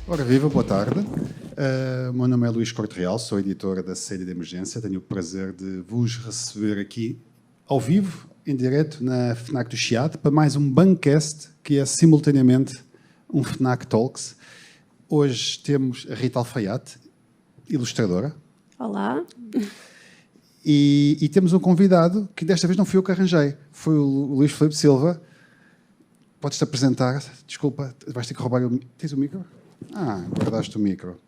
Ora viva, boa tarde. O meu nome é Luís Corte Real, sou editor da Saída de Emergência. Tenho o prazer de vos receber aqui ao vivo, em direto, na FNAC do Chiado, para mais um Bancast, que é simultaneamente um FNAC Talks. Hoje temos a Rita Alfaiate, ilustradora. Olá. E temos um convidado que desta vez não fui eu que arranjei, foi o Luís Filipe Silva. Podes-te apresentar? Desculpa, vais ter que roubar o... Tens o micro? Guardaste o micro.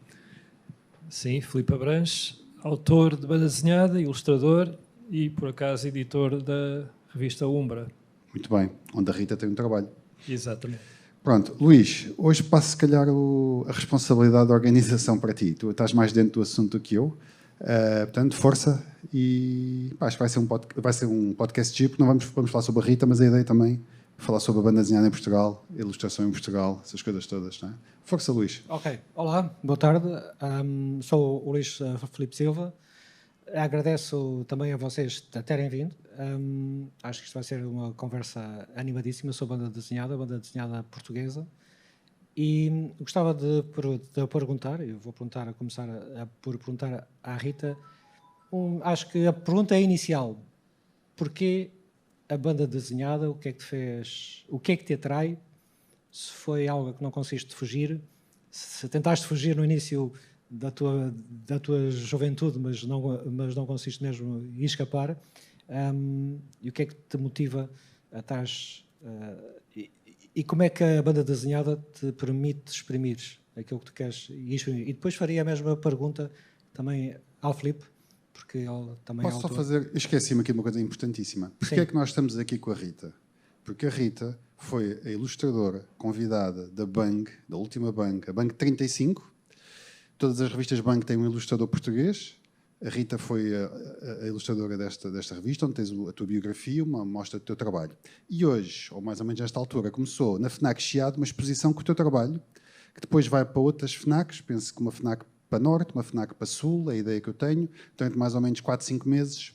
Sim, Filipe Abranches, autor de banda desenhada, ilustrador e, por acaso, editor da revista Umbra. Muito bem, onde a Rita tem um trabalho. Exatamente. Pronto, Luís, hoje passo se calhar a responsabilidade da organização para ti. Tu estás mais dentro do assunto do que eu, portanto, força e acho que vai ser um podcast giro, porque não vamos falar sobre a Rita, mas a ideia também é falar sobre a banda desenhada em Portugal, ilustração em Portugal, essas coisas todas, não é? Força, Luís. Ok, olá, boa tarde, sou o Luís Filipe Silva, agradeço também a vocês terem vindo, acho que isto vai ser uma conversa animadíssima sobre banda desenhada portuguesa, e gostava de perguntar, eu vou começar por perguntar à Rita, acho que a pergunta é inicial, porquê a banda desenhada, o que é que te fez, o que é que te atrai? Se foi algo que não conseguiste fugir, se tentaste fugir no início da tua juventude, mas não conseguiste mesmo escapar, e o que é que te motiva a estás... E como é que a banda desenhada te permite exprimir aquilo que tu queres exprimir? E depois faria a mesma pergunta também ao Filipe, porque ele também Posso só fazer... Esqueci-me aqui de uma coisa importantíssima. Porquê é que nós estamos aqui com a Rita? Porque a Rita foi a ilustradora convidada da Bang, da última Bang, a Bang 35. Todas as revistas Bang têm um ilustrador português. A Rita foi a ilustradora desta revista, onde tens a tua biografia, uma amostra do teu trabalho. E hoje, ou mais ou menos nesta altura, começou na FNAC Chiado uma exposição com o teu trabalho, que depois vai para outras FNACs, penso que uma FNAC para Norte, uma FNAC para Sul, é a ideia que eu tenho, durante mais ou menos 4, 5 meses,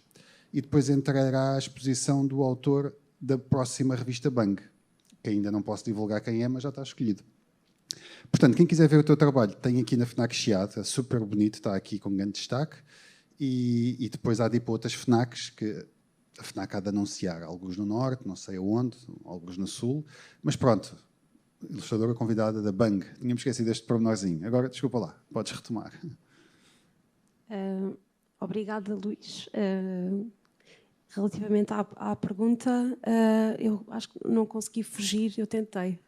e depois entrará a exposição do autor da próxima revista Bang, que ainda não posso divulgar quem é, mas já está escolhido. Portanto, quem quiser ver o teu trabalho, tem aqui na FNAC Chiado, é super bonito, está aqui com grande destaque, e depois há de ir para outras FNACs, que a FNAC há de anunciar, alguns no Norte, não sei aonde, alguns no Sul, mas pronto, ilustradora convidada da Bang. Tínhamos esquecido deste pormenorzinho. Agora, desculpa lá, podes retomar. Obrigada, Luís. Relativamente à pergunta, eu acho que não consegui fugir, eu tentei.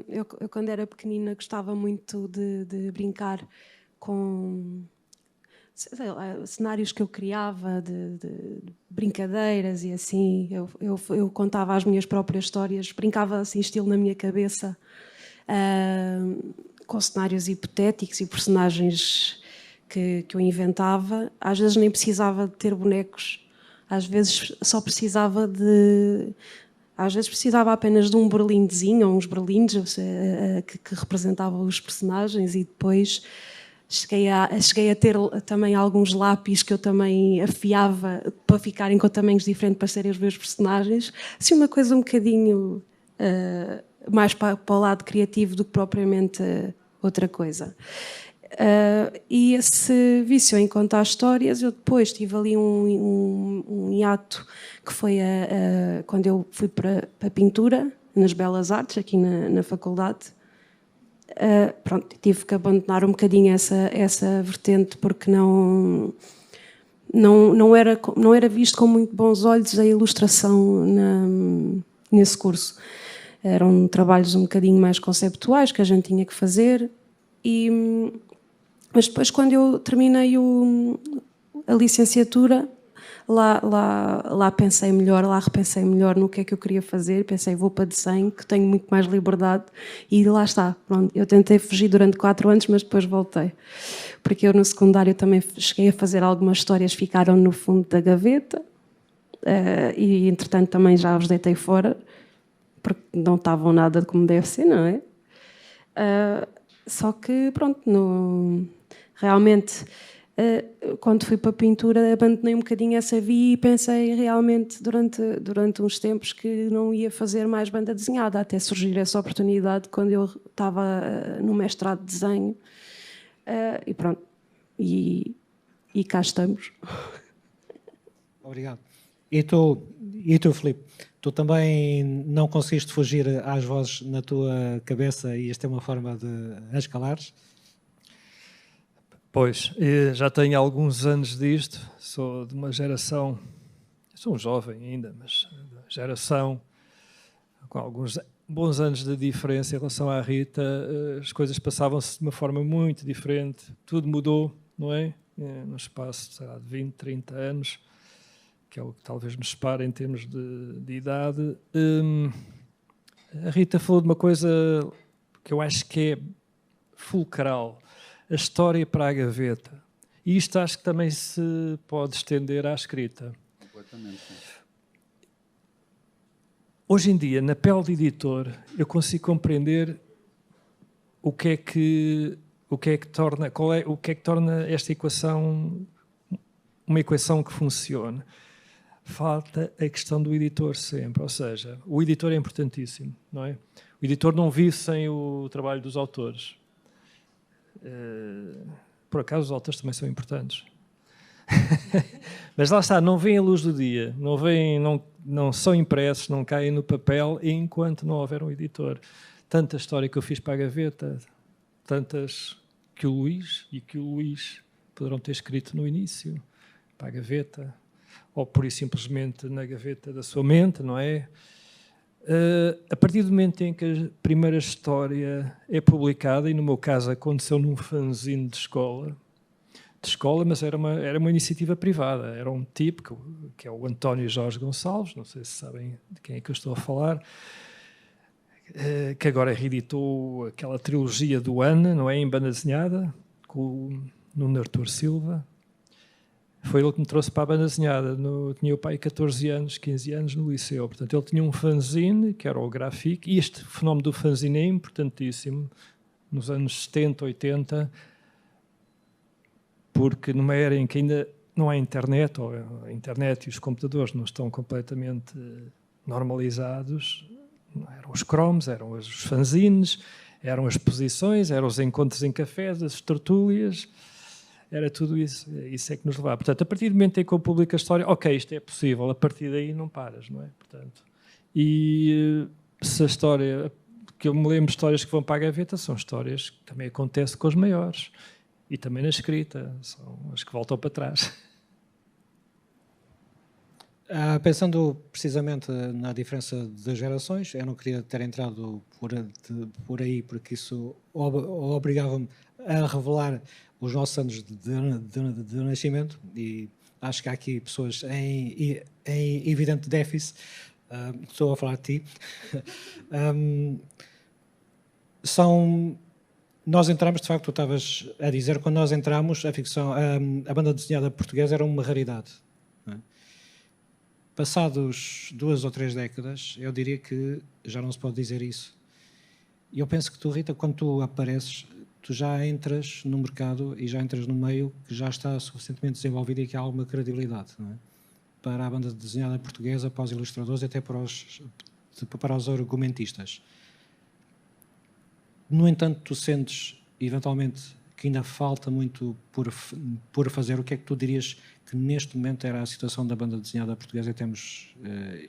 Eu quando era pequenina, gostava muito de brincar com cenários que eu criava, de brincadeiras e assim. Eu contava as minhas próprias histórias, brincava assim, estilo na minha cabeça, com cenários hipotéticos e personagens que eu inventava. Às vezes nem precisava de ter bonecos, às vezes só precisava de... Às vezes precisava apenas de um berlindezinho ou uns berlindes que representavam os personagens, e depois cheguei a ter também alguns lápis que eu também afiava para ficarem com tamanhos diferentes para serem os meus personagens. Assim, uma coisa um bocadinho mais para o lado criativo do que propriamente outra coisa. E esse vício em contar histórias, eu depois tive ali um hiato, que foi quando eu fui para a pintura, nas Belas Artes, aqui na faculdade. Pronto, tive que abandonar um bocadinho essa vertente, porque não era visto com muito bons olhos a ilustração nesse curso. Eram trabalhos um bocadinho mais conceptuais que a gente tinha que fazer, mas depois, quando eu terminei a licenciatura, lá pensei melhor, lá repensei melhor no que é que eu queria fazer. Pensei, vou para desenho, que tenho muito mais liberdade, e lá está. Pronto, eu tentei fugir durante 4 anos, mas depois voltei. Porque eu no secundário também cheguei a fazer algumas histórias, ficaram no fundo da gaveta, e entretanto também já os deitei fora, porque não estavam nada de como deve ser, não é? Só que, pronto, realmente Quando fui para a pintura, abandonei um bocadinho essa via e pensei realmente durante uns tempos que não ia fazer mais banda desenhada, até surgir essa oportunidade quando eu estava no mestrado de desenho. E pronto, e cá estamos. Obrigado. E tu, Filipe, tu também não conseguiste fugir às vozes na tua cabeça e esta é uma forma de escalares? Pois, já tenho alguns anos disto, sou de uma geração, sou um jovem ainda, mas geração com alguns bons anos de diferença em relação à Rita, as coisas passavam-se de uma forma muito diferente, tudo mudou, não é? No espaço, sei lá, de 20, 30 anos, que é o que talvez nos separe em termos de idade. A Rita falou de uma coisa que eu acho que é fulcral, a história para a gaveta. E isto acho que também se pode estender à escrita. Completamente. Hoje em dia, na pele de editor, eu consigo compreender o que é que torna esta equação uma equação que funcione. Falta a questão do editor sempre, ou seja, o editor é importantíssimo, não é? O editor não vive sem o trabalho dos autores. Por acaso os autores também são importantes. Mas lá está, não vêm à luz do dia, não são impressos, não caem no papel enquanto não houver um editor. Tanta história que eu fiz para a gaveta, tantas que o Luís poderão ter escrito no início, para a gaveta, ou por isso simplesmente na gaveta da sua mente, não é? A partir do momento em que a primeira história é publicada, e no meu caso aconteceu num fanzine de escola, mas era uma iniciativa privada, era um tipo, que é o António Jorge Gonçalves, não sei se sabem de quem é que eu estou a falar, que agora reeditou aquela trilogia do Ana, não é, em banda desenhada, com o Nuno Artur Silva. Foi ele que me trouxe para a banda desenhada. Tinha o pai 14 anos, 15 anos no liceu. Portanto, ele tinha um fanzine, que era o Gráfico, e este fenómeno do fanzine é importantíssimo, nos anos 70, 80, porque numa era em que ainda não há internet, ou a internet e os computadores não estão completamente normalizados, eram os cromos, eram os fanzines, eram as exposições, eram os encontros em cafés, as tertúlias, era tudo isso é que nos levava. Portanto, a partir do momento em que eu publico a história, ok, isto é possível, a partir daí não paras, não é? Portanto, e se a história, que eu me lembro de histórias que vão para a gaveta, são histórias que também acontecem com os maiores, e também na escrita, são as que voltam para trás. Pensando precisamente na diferença de gerações, eu não queria ter entrado por aí, porque isso obrigava-me a revelar os nossos anos de nascimento, e acho que há aqui pessoas em evidente déficit. Estou a falar de ti. Nós entramos, de facto, tu estavas a dizer, quando nós entramos, a ficção, a banda desenhada portuguesa era uma raridade. Não é? Passados 2 ou 3 décadas, eu diria que já não se pode dizer isso. E eu penso que tu, Rita, quando tu apareces, tu já entras no mercado e já entras no meio que já está suficientemente desenvolvido e que há alguma credibilidade, não é? Para a banda desenhada portuguesa, para os ilustradores e até para os argumentistas. No entanto, tu sentes, eventualmente, que ainda falta muito por fazer. O que é que tu dirias que neste momento era a situação da banda desenhada portuguesa em termos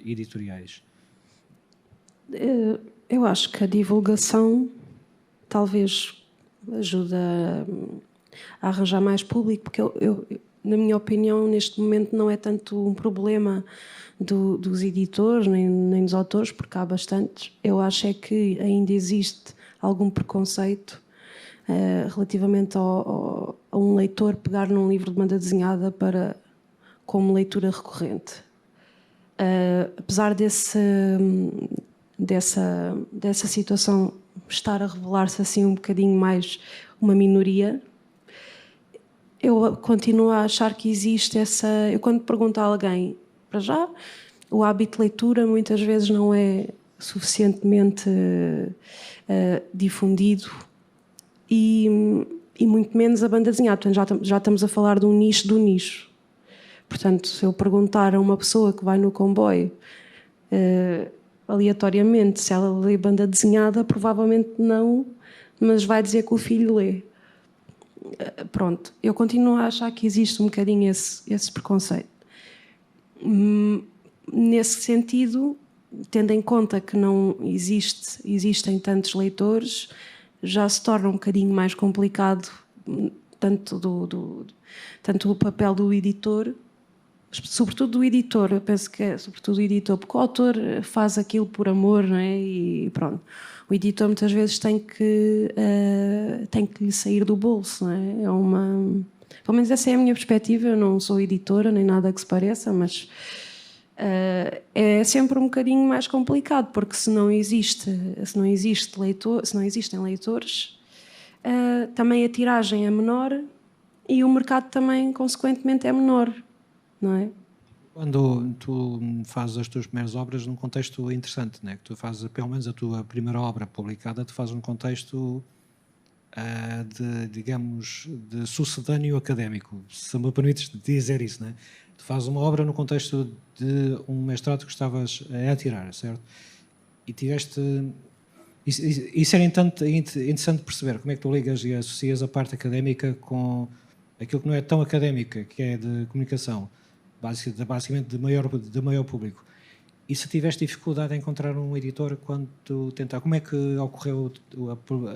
editoriais? Eu acho que a divulgação talvez ajuda a arranjar mais público, porque na minha opinião, neste momento não é tanto um problema dos editores nem dos autores, porque há bastantes. Eu acho é que ainda existe algum preconceito relativamente a um leitor pegar num livro de banda desenhada como leitura recorrente. Apesar dessa situação estar a revelar-se assim um bocadinho mais uma minoria, eu continuo a achar que existe essa... Eu quando pergunto a alguém, para já, o hábito de leitura muitas vezes não é suficientemente difundido e e muito menos a banda desenhada. Portanto, já estamos a falar de um nicho do nicho. Portanto, se eu perguntar a uma pessoa que vai no comboio aleatoriamente se ela lê banda desenhada, provavelmente não, mas vai dizer que o filho lê. Pronto, eu continuo a achar que existe um bocadinho esse preconceito. Nesse sentido, tendo em conta que não existem tantos leitores, já se torna um bocadinho mais complicado tanto o papel do editor, sobretudo do editor. Eu penso que é sobretudo o editor, porque o autor faz aquilo por amor, não é? E pronto. O editor muitas vezes tem que lhe sair do bolso, não é? Pelo menos essa é a minha perspectiva. Eu não sou editora, nem nada que se pareça, mas é sempre um bocadinho mais complicado, porque se não existem leitores, também a tiragem é menor e o mercado também, consequentemente, é menor, não é? Quando tu fazes as tuas primeiras obras num contexto interessante, né? Que tu fazes, pelo menos a tua primeira obra publicada, tu fazes num contexto de sucedâneo académico, se me permites dizer isso, né? Tu fazes uma obra no contexto de um mestrado que estavas a tirar, certo? E tiveste... Isso era interessante perceber como é que tu ligas e associas a parte académica com aquilo que não é tão académica, que é de comunicação, basicamente de maior público. E se tiveste dificuldade em encontrar um editor quando tu tentar, como é que ocorreu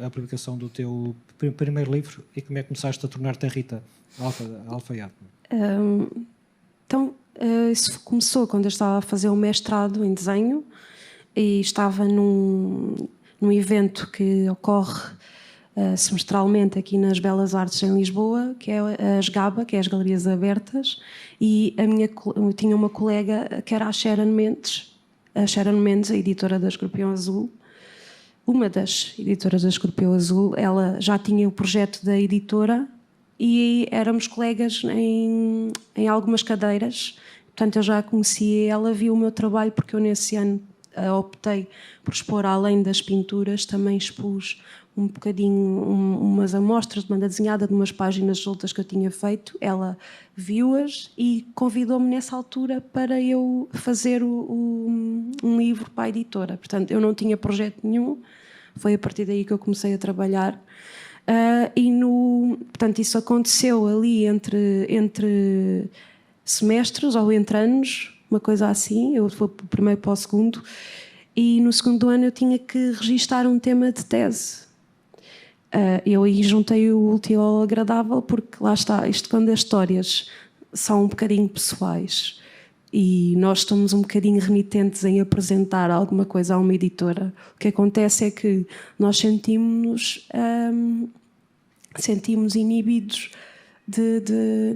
a publicação do teu primeiro livro e como é que começaste a tornar-te a Rita Alfaiate? Então, isso começou quando eu estava a fazer o mestrado em desenho e estava num evento que ocorre semestralmente aqui nas Belas Artes em Lisboa, que é as GABA, que é as Galerias Abertas, e eu tinha uma colega que era a Sharon Mendes, a editora da Escorpião Azul. Uma das editoras da Escorpião Azul, ela já tinha o projeto da editora e éramos colegas em algumas cadeiras. Portanto, eu já a conhecia, ela viu o meu trabalho, porque eu nesse ano optei por expor, além das pinturas, também expus um bocadinho umas amostras de banda desenhada de umas páginas soltas que eu tinha feito. Ela viu-as e convidou-me nessa altura para eu fazer um livro para a editora. Portanto, eu não tinha projeto nenhum, foi a partir daí que eu comecei a trabalhar. Portanto, isso aconteceu ali entre semestres ou entre anos, uma coisa assim. Eu fui do primeiro para o segundo, e no segundo ano eu tinha que registar um tema de tese. Eu aí juntei o útil ao agradável, porque lá está, isto quando as histórias são um bocadinho pessoais e nós estamos um bocadinho renitentes em apresentar alguma coisa a uma editora, o que acontece é que nós sentimos inibidos de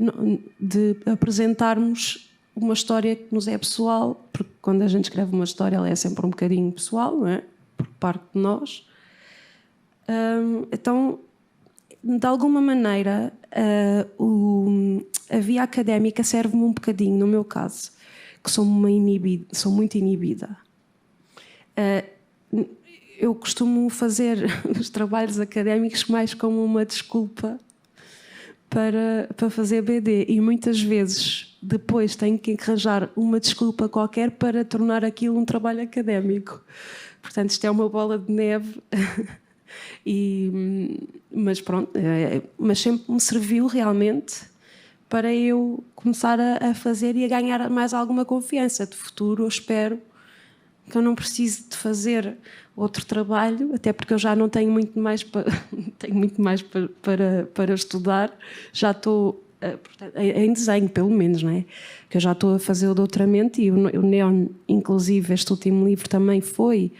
apresentarmos uma história que nos é pessoal, porque quando a gente escreve uma história ela é sempre um bocadinho pessoal, não é? Por parte de nós. Então, de alguma maneira, a via académica serve-me um bocadinho, no meu caso, que sou muito inibida. Eu costumo fazer os trabalhos académicos mais como uma desculpa para fazer BD, e muitas vezes depois tenho que arranjar uma desculpa qualquer para tornar aquilo um trabalho académico. Portanto, isto é uma bola de neve. Mas pronto, mas sempre me serviu realmente para eu começar a fazer e a ganhar mais alguma confiança. De futuro eu espero que eu não precise de fazer outro trabalho, até porque eu já não tenho muito mais para estudar. Já estou em desenho, pelo menos, não é? Que eu já estou a fazer o doutoramento, e o Neon, inclusive, este último livro também foi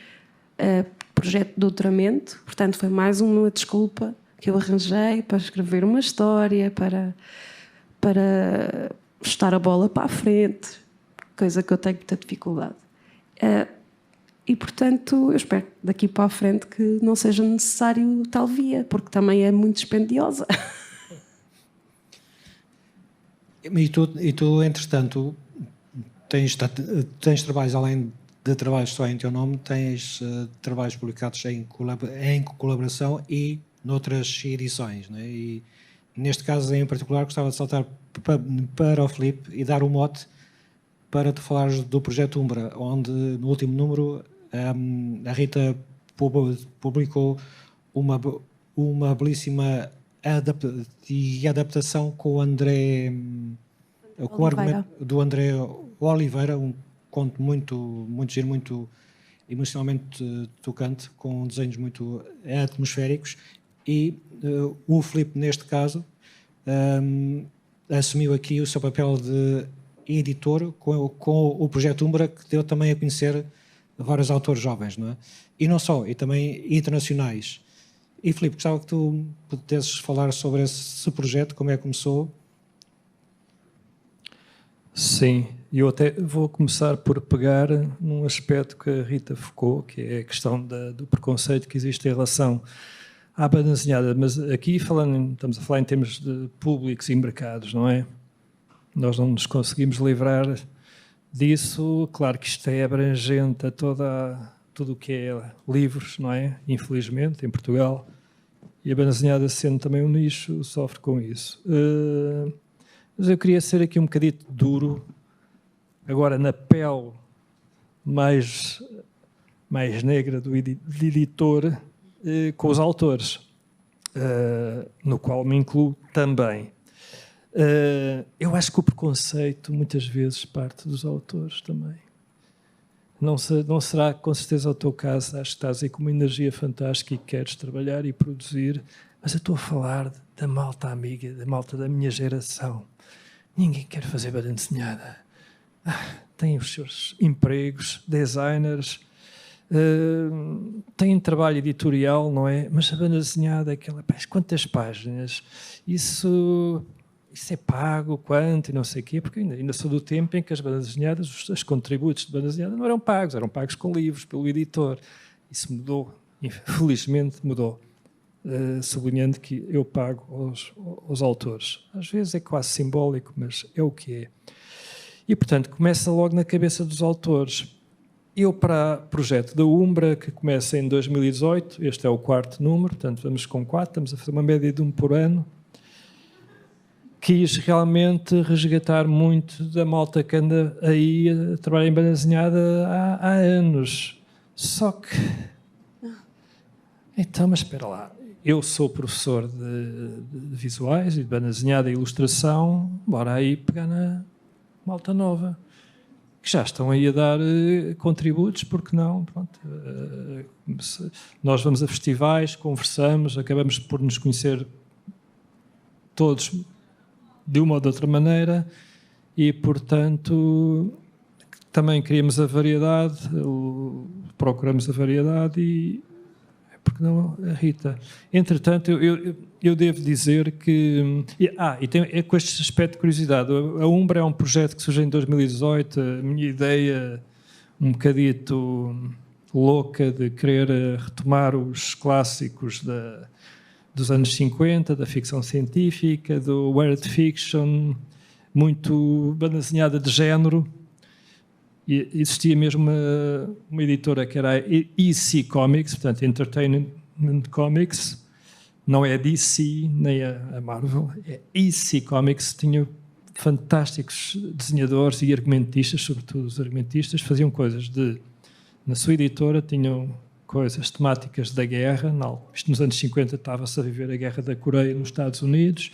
projeto de doutoramento, portanto foi mais uma desculpa que eu arranjei para escrever uma história, para estar a bola para a frente, coisa que eu tenho muita dificuldade. E portanto eu espero daqui para a frente que não seja necessário tal via, porque também é muito dispendiosa. E tu entretanto, tens trabalhos além de trabalhos só em teu nome, tens trabalhos publicados em colaboração e noutras edições, não é? E neste caso em particular gostava de saltar para o Filipe e dar um mote para te falares do projeto Umbra, onde no último número a Rita publicou uma belíssima adaptação com o André, com o argumento do André Oliveira, um conto muito giro, muito emocionalmente tocante, com desenhos muito atmosféricos, e o Filipe, neste caso, assumiu aqui o seu papel de editor com o projeto Umbra, que deu também a conhecer vários autores jovens, não é? E não só, e também internacionais. E Filipe, gostava que tu pudesses falar sobre esse projeto, como é que começou. Sim, eu até vou começar por pegar num aspecto que a Rita focou, que é a questão do preconceito que existe em relação à banda desenhada, mas aqui estamos a falar em termos de públicos e mercados, não é? Nós não nos conseguimos livrar disso. Claro que isto é abrangente a tudo o que é livros, não é? Infelizmente, em Portugal. E a banda desenhada, sendo também um nicho, sofre com isso. Mas eu queria ser aqui um bocadito duro, agora na pele mais negra do editor, com os autores, no qual me incluo também. Eu acho que o preconceito muitas vezes parte dos autores também. Não será com certeza o teu caso, acho que estás aí com uma energia fantástica e queres trabalhar e produzir, mas eu estou a falar da malta amiga, da malta da minha geração. Ninguém quer fazer banda desenhada. Têm os seus empregos, designers, têm trabalho editorial, não é? Mas a banda desenhada, quantas páginas? Isso é pago, quanto e não sei o quê, porque ainda sou do tempo em que as bandas desenhadas, os contributos de banda desenhada não eram pagos com livros pelo editor. Isso mudou, infelizmente mudou, sublinhando que eu pago aos autores. Às vezes é quase simbólico, mas é o que é. E, portanto, começa logo na cabeça dos autores. Eu, para o projeto da Umbra, que começa em 2018, este é o 4º número, portanto vamos com 4, estamos a fazer uma média de 1 por ano, quis realmente resgatar muito da malta que anda aí a trabalhar em banda desenhada há anos. Só que... Então, mas espera lá. Eu sou professor de visuais e de banda desenhada e ilustração. Bora aí pegar na malta nova, que já estão aí a dar contributos, porque não? Pronto, nós vamos a festivais, conversamos, acabamos por nos conhecer todos de uma ou de outra maneira e, portanto, também queríamos a variedade, procuramos a variedade e, porque não, a Rita. Entretanto, eu devo dizer que... E tem com este aspecto de curiosidade, a Umbra é um projeto que surgiu em 2018, a minha ideia um bocadito louca de querer retomar os clássicos dos anos 50, da ficção científica, do weird fiction, muito banda desenhada de género. E existia mesmo uma editora que era a EC Comics, portanto Entertainment Comics, não é a DC nem a Marvel, é EC Comics, tinha fantásticos desenhadores e argumentistas, sobretudo os argumentistas, faziam coisas na sua editora, tinham coisas temáticas da guerra, isto nos anos 50 estava-se a viver a guerra da Coreia nos Estados Unidos,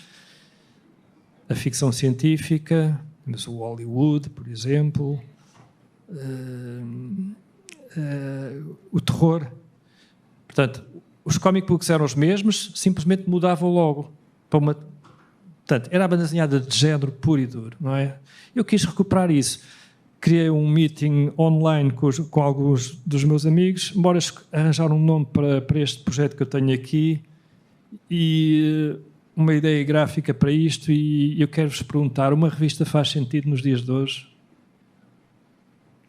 a ficção científica, mas o Hollywood, por exemplo, o terror. Portanto, os comic books eram os mesmos, simplesmente mudavam logo para uma... Portanto, era a banda desenhada de género puro e duro, não é? Eu quis recuperar isso. Criei um meeting online com alguns dos meus amigos, embora arranjar um nome para este projeto que eu tenho aqui e uma ideia gráfica para isto, e eu quero-vos perguntar, uma revista faz sentido nos dias de hoje?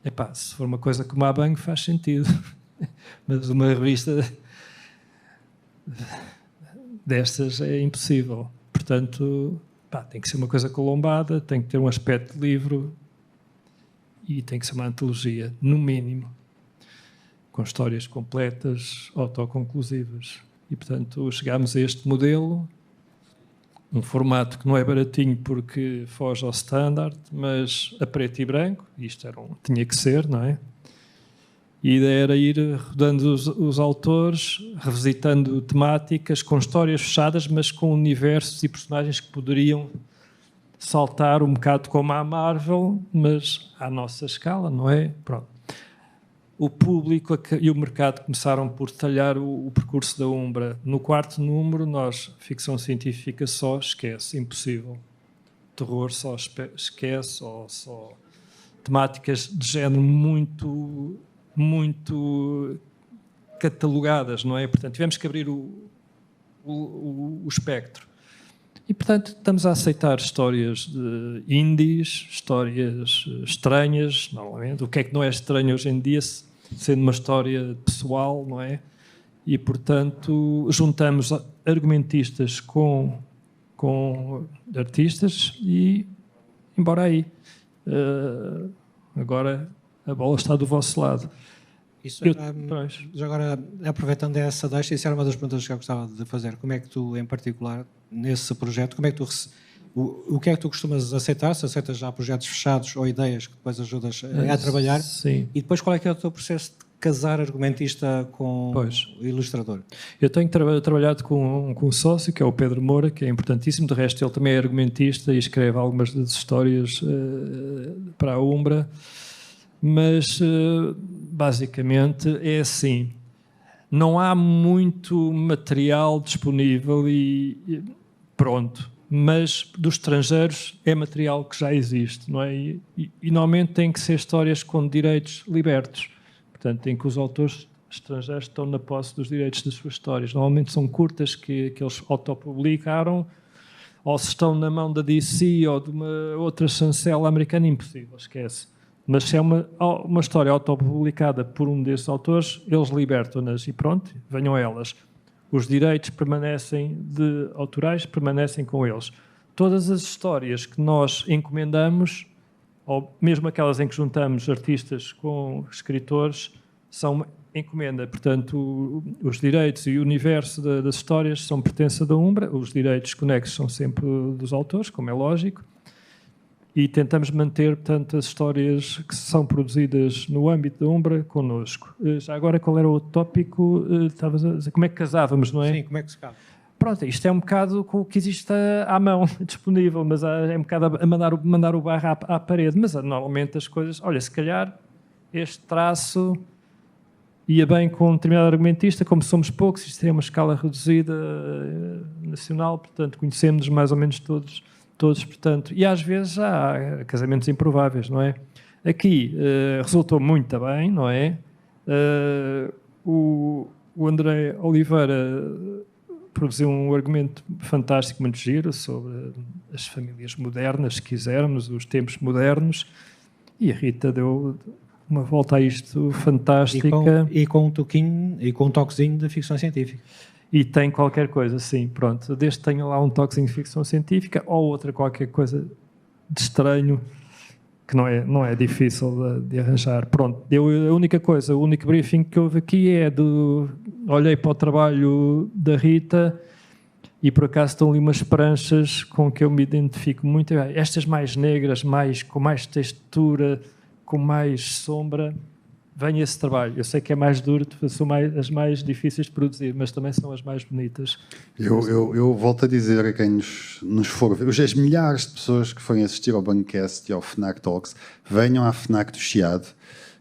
Epá, se for uma coisa como a Bang faz sentido, mas uma revista destas é impossível. Portanto, tem que ser uma coisa colombada, tem que ter um aspecto de livro e tem que ser uma antologia, no mínimo, com histórias completas, autoconclusivas. E, portanto, chegámos a este modelo, um formato que não é baratinho porque foge ao standard, mas a preto e branco, isto tinha que ser, não é? E a ideia era ir rodando os autores, revisitando temáticas, com histórias fechadas, mas com universos e personagens que poderiam saltar um bocado como a Marvel, mas à nossa escala, não é? Pronto. O público e o mercado começaram por detalhar o percurso da Umbra. No 4º número, nós, ficção científica só, esquece, impossível. Terror só esquece, ou só temáticas de género muito catalogadas, não é? Portanto, tivemos que abrir o espectro. E, portanto, estamos a aceitar histórias de indies, histórias estranhas, normalmente. O que é que não é estranho hoje em dia, sendo uma história pessoal, não é? E, portanto, juntamos argumentistas com artistas e, embora aí, agora a bola está do vosso lado. Isso, já agora, aproveitando essa deixa, isso era uma das perguntas que eu gostava de fazer. Como é que tu, em particular, nesse projeto, como é que tu, o que é que tu costumas aceitar? Se aceitas já projetos fechados ou ideias que depois ajudas a trabalhar? Sim. E depois qual é que é o teu processo de casar argumentista com ilustrador? Eu tenho trabalhado com um sócio, que é o Pedro Moura, que é importantíssimo. De resto, ele também é argumentista e escreve algumas das histórias para a Umbra. Mas, basicamente, é assim. Não há muito material disponível e pronto. Mas dos estrangeiros é material que já existe, não é? E normalmente tem que ser histórias com direitos libertos. Portanto, em que os autores estrangeiros estão na posse dos direitos das suas histórias. Normalmente são curtas que eles autopublicaram, ou se estão na mão da DC ou de uma outra chancela americana, impossível, esquece. Mas se é uma história autopublicada por um desses autores, eles libertam-nas e pronto, venham elas. Os direitos autorais permanecem com eles. Todas as histórias que nós encomendamos, ou mesmo aquelas em que juntamos artistas com escritores, são uma encomenda. Portanto, os direitos e o universo das histórias são pertença da Umbra, os direitos conexos são sempre dos autores, como é lógico, e tentamos manter, portanto, as histórias que são produzidas no âmbito da Umbra connosco. Já agora, qual era o tópico? Estavas a dizer como é que casávamos, não é? Sim, como é que se casa? Pronto, isto é um bocado com o que existe à mão, disponível, mas é um bocado a mandar o barro à parede. Mas normalmente as coisas... Olha, se calhar este traço ia bem com um determinado argumentista, como somos poucos, isto é uma escala reduzida nacional, portanto, conhecemos mais ou menos todos, portanto, e às vezes há casamentos improváveis, não é? Aqui resultou muito bem, não é? O André Oliveira produziu um argumento fantástico, muito giro, sobre as famílias modernas, se quisermos, os tempos modernos, e a Rita deu uma volta a isto fantástica. E com um toquezinho de ficção científica. E tem qualquer coisa, sim, pronto. Desde que tenha lá um toquezinho de ficção científica ou outra qualquer coisa de estranho, que não é difícil de arranjar. Pronto, a única coisa, o único briefing que houve aqui é olhei para o trabalho da Rita e por acaso estão ali umas pranchas com que eu me identifico muito. Estas mais negras, com mais textura, com mais sombra, vem esse trabalho. Eu sei que é mais duro, são as mais difíceis de produzir, mas também são as mais bonitas. Eu volto a dizer a quem nos for ver, as milhares de pessoas que forem assistir ao Bancast e ao FNAC Talks, venham à FNAC do Chiado.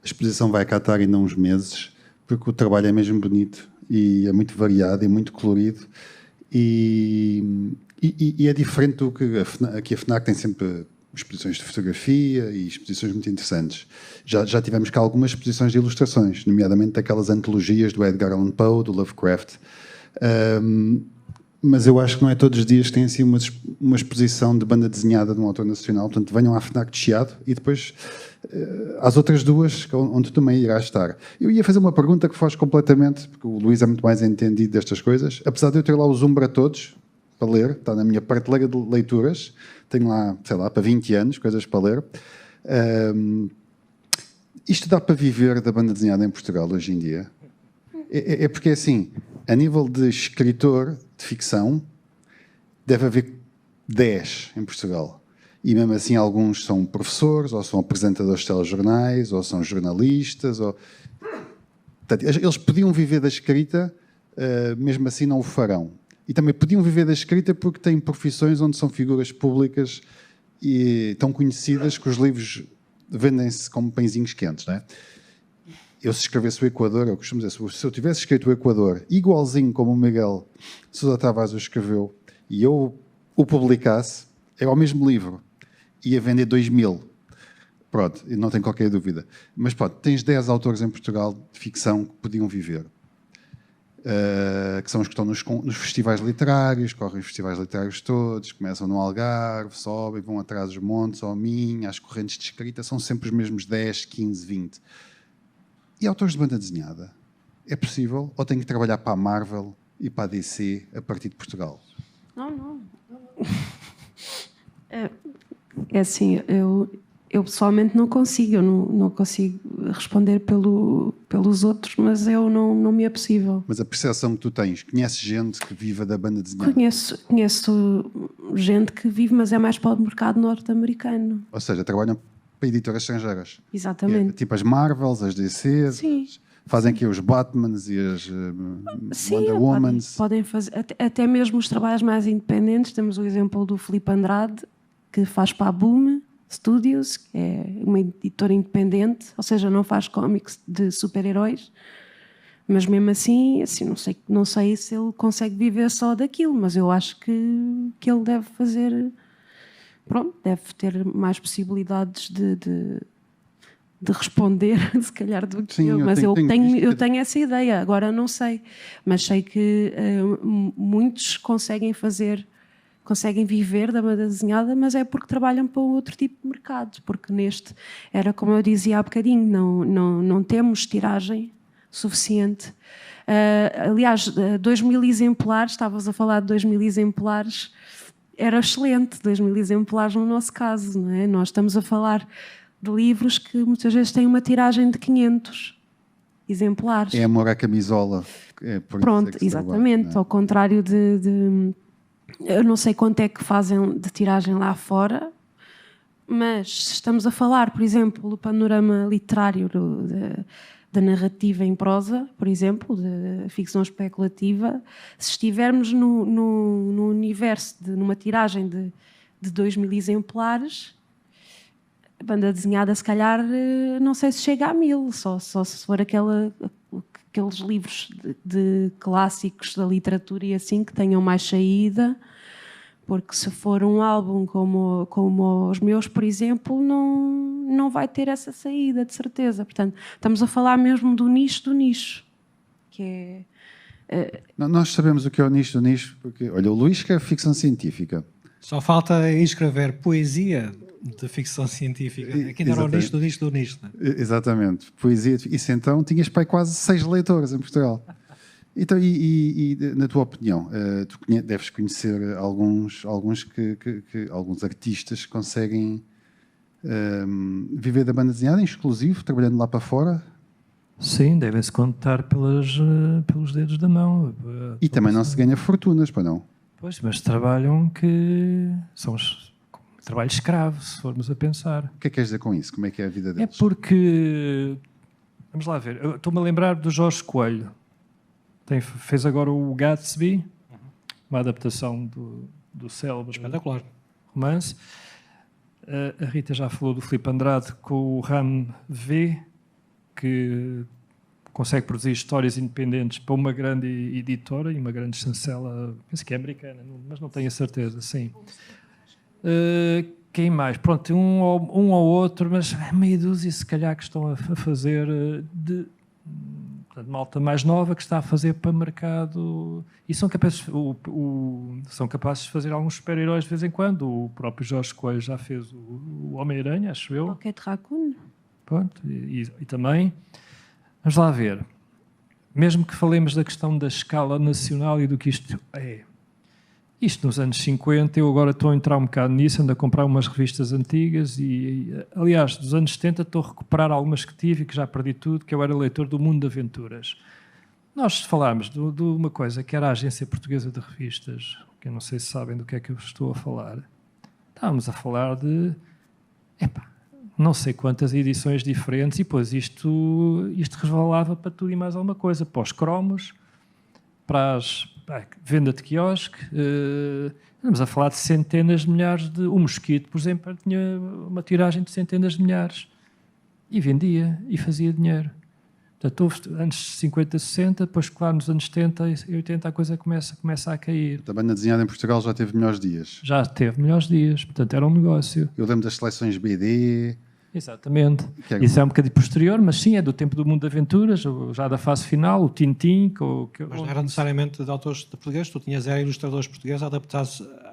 A exposição vai cá estar ainda uns meses, porque o trabalho é mesmo bonito e é muito variado e muito colorido. E é diferente do que aqui a FNAC tem sempre exposições de fotografia e exposições muito interessantes. Já tivemos cá algumas exposições de ilustrações, nomeadamente aquelas antologias do Edgar Allan Poe, do Lovecraft. Mas eu acho que não é todos os dias que tem assim uma exposição de banda desenhada de um autor nacional. Portanto, venham à FNAC de Chiado e depois às outras duas, onde também irás estar. Eu ia fazer uma pergunta que foge completamente, porque o Luís é muito mais entendido destas coisas. Apesar de eu ter lá os Umbra todos para ler, está na minha prateleira de leituras, tenho lá, sei lá, para 20 anos, coisas para ler. Isto dá para viver da banda desenhada em Portugal hoje em dia? É porque, assim, A nível de escritor de ficção, deve haver 10 em Portugal. E mesmo assim alguns são professores, ou são apresentadores de telejornais, ou são jornalistas. Portanto, eles podiam viver da escrita, mesmo assim não o farão. E também podiam viver da escrita porque têm profissões onde são figuras públicas e tão conhecidas que os livros vendem-se como pãezinhos quentes, não é? Eu, se escrevesse o Equador, eu costumo dizer, se eu tivesse escrito o Equador igualzinho como o Miguel Sousa Tavares o escreveu e eu o publicasse, era o mesmo livro. Ia vender 2000. Pronto, não tenho qualquer dúvida. Mas pronto, tens 10 autores em Portugal de ficção que podiam viver. Que são os que estão nos festivais literários, correm os festivais literários todos, começam no Algarve, sobem, vão atrás dos montes, ao Minho, às correntes de escrita, são sempre os mesmos 10, 15, 20. E autores de banda desenhada? É possível? Ou tenho que trabalhar para a Marvel e para a DC a partir de Portugal? Não. É assim, eu pessoalmente não consigo, eu não consigo responder pelos outros, mas eu não me é possível. Mas a percepção que tu tens, conheces gente que viva da banda desenhada? Conheço gente que vive, mas é mais para o mercado norte-americano. Ou seja, trabalham para editoras estrangeiras. Exatamente. Tipo as Marvels, as DCs, Sim. fazem aqui os Batmans e as Wonder Womans. Podem fazer, até mesmo os trabalhos mais independentes. Temos o exemplo do Filipe Andrade, que faz para a Boom Studios, que é uma editora independente, ou seja, não faz cómics de super-heróis, mas mesmo assim não sei se ele consegue viver só daquilo, mas eu acho que ele deve fazer, deve ter mais possibilidades de responder, se calhar, do que Sim, eu. Mas eu tenho essa ideia, agora não sei, mas sei que muitos conseguem viver da banda desenhada, mas é porque trabalham para outro tipo de mercado, porque neste, era como eu dizia há bocadinho, não temos tiragem suficiente. Aliás, 2.000 exemplares, estavas a falar de 2.000 exemplares, era excelente, 2.000 exemplares no nosso caso, não é? Nós estamos a falar de livros que muitas vezes têm uma tiragem de 500 exemplares. É amor à camisola. Pronto, exatamente, trabalha, ao contrário de eu não sei quanto é que fazem de tiragem lá fora, mas estamos a falar, por exemplo, do panorama literário da narrativa em prosa, por exemplo, da ficção especulativa. Se estivermos no universo, numa tiragem de 2.000 exemplares, a banda desenhada, se calhar, não sei se chega a 1.000, só se for aqueles livros de clássicos da literatura e assim, que tenham mais saída, porque se for um álbum como os meus, por exemplo, não vai ter essa saída, de certeza. Portanto, estamos a falar mesmo do nicho, que é... Nós sabemos o que é o nicho do nicho, porque, olha, o Luís quer ficção científica. Só falta escrever poesia de ficção científica. Aqui ainda era o nicho do nicho do nicho. Não é? Exatamente. Poesia. Isso então tinhas para aí quase 6 leitores em Portugal. Então, e na tua opinião, tu deves conhecer alguns artistas que conseguem viver da banda desenhada em exclusivo, trabalhando lá para fora? Sim, devem-se contar pelos dedos da mão. E também não se ganha fortunas, para não? Pois, mas trabalham que são trabalho escravo, se formos a pensar. O que é que queres dizer com isso? Como é que é a vida deles? É porque, vamos lá ver, estou-me a lembrar do Jorge Coelho. Fez agora o Gatsby, uma adaptação do célebre espetacular romance. A Rita já falou do Filipe Andrade com o RAM V, que consegue produzir histórias independentes para uma grande editora e uma grande chancela, penso que é americana, mas não tenho a certeza, sim. Quem mais? Pronto, um ou outro, mas meia dúzia se calhar que estão a fazer de malta mais nova que está a fazer para mercado e são capazes de fazer alguns super-heróis de vez em quando. O próprio Jorge Coelho já fez o Homem-Aranha, acho eu. Rocket Raccoon. Pronto, e também, vamos lá ver, mesmo que falemos da questão da escala nacional e do que isto é. Isto nos anos 50, eu agora estou a entrar um bocado nisso, ando a comprar umas revistas antigas e, aliás, dos anos 70 estou a recuperar algumas que tive e que já perdi tudo, que eu era leitor do Mundo de Aventuras. nós falámos de uma coisa que era a Agência Portuguesa de Revistas, que eu não sei se sabem do que é que eu estou a falar. Estávamos a falar de não sei quantas edições diferentes, e depois isto resvalava para tudo e mais alguma coisa, para os cromos, para a venda de quiosque. Estamos a falar de centenas de milhares de... O Mosquito, por exemplo, tinha uma tiragem de centenas de milhares e vendia e fazia dinheiro. Portanto, houve anos 50, 60, depois, claro, nos anos 70 e 80 a coisa começa a cair. A banda desenhada em Portugal já teve melhores dias. Já teve melhores dias, portanto, era um negócio. Eu lembro das seleções BD. Exatamente. Isso é um bocadinho posterior, mas sim, é do tempo do Mundo de Aventuras, já da fase final, o Tintim. Mas não era necessariamente de autores de portugueses, tu tinhas ilustradores portugueses a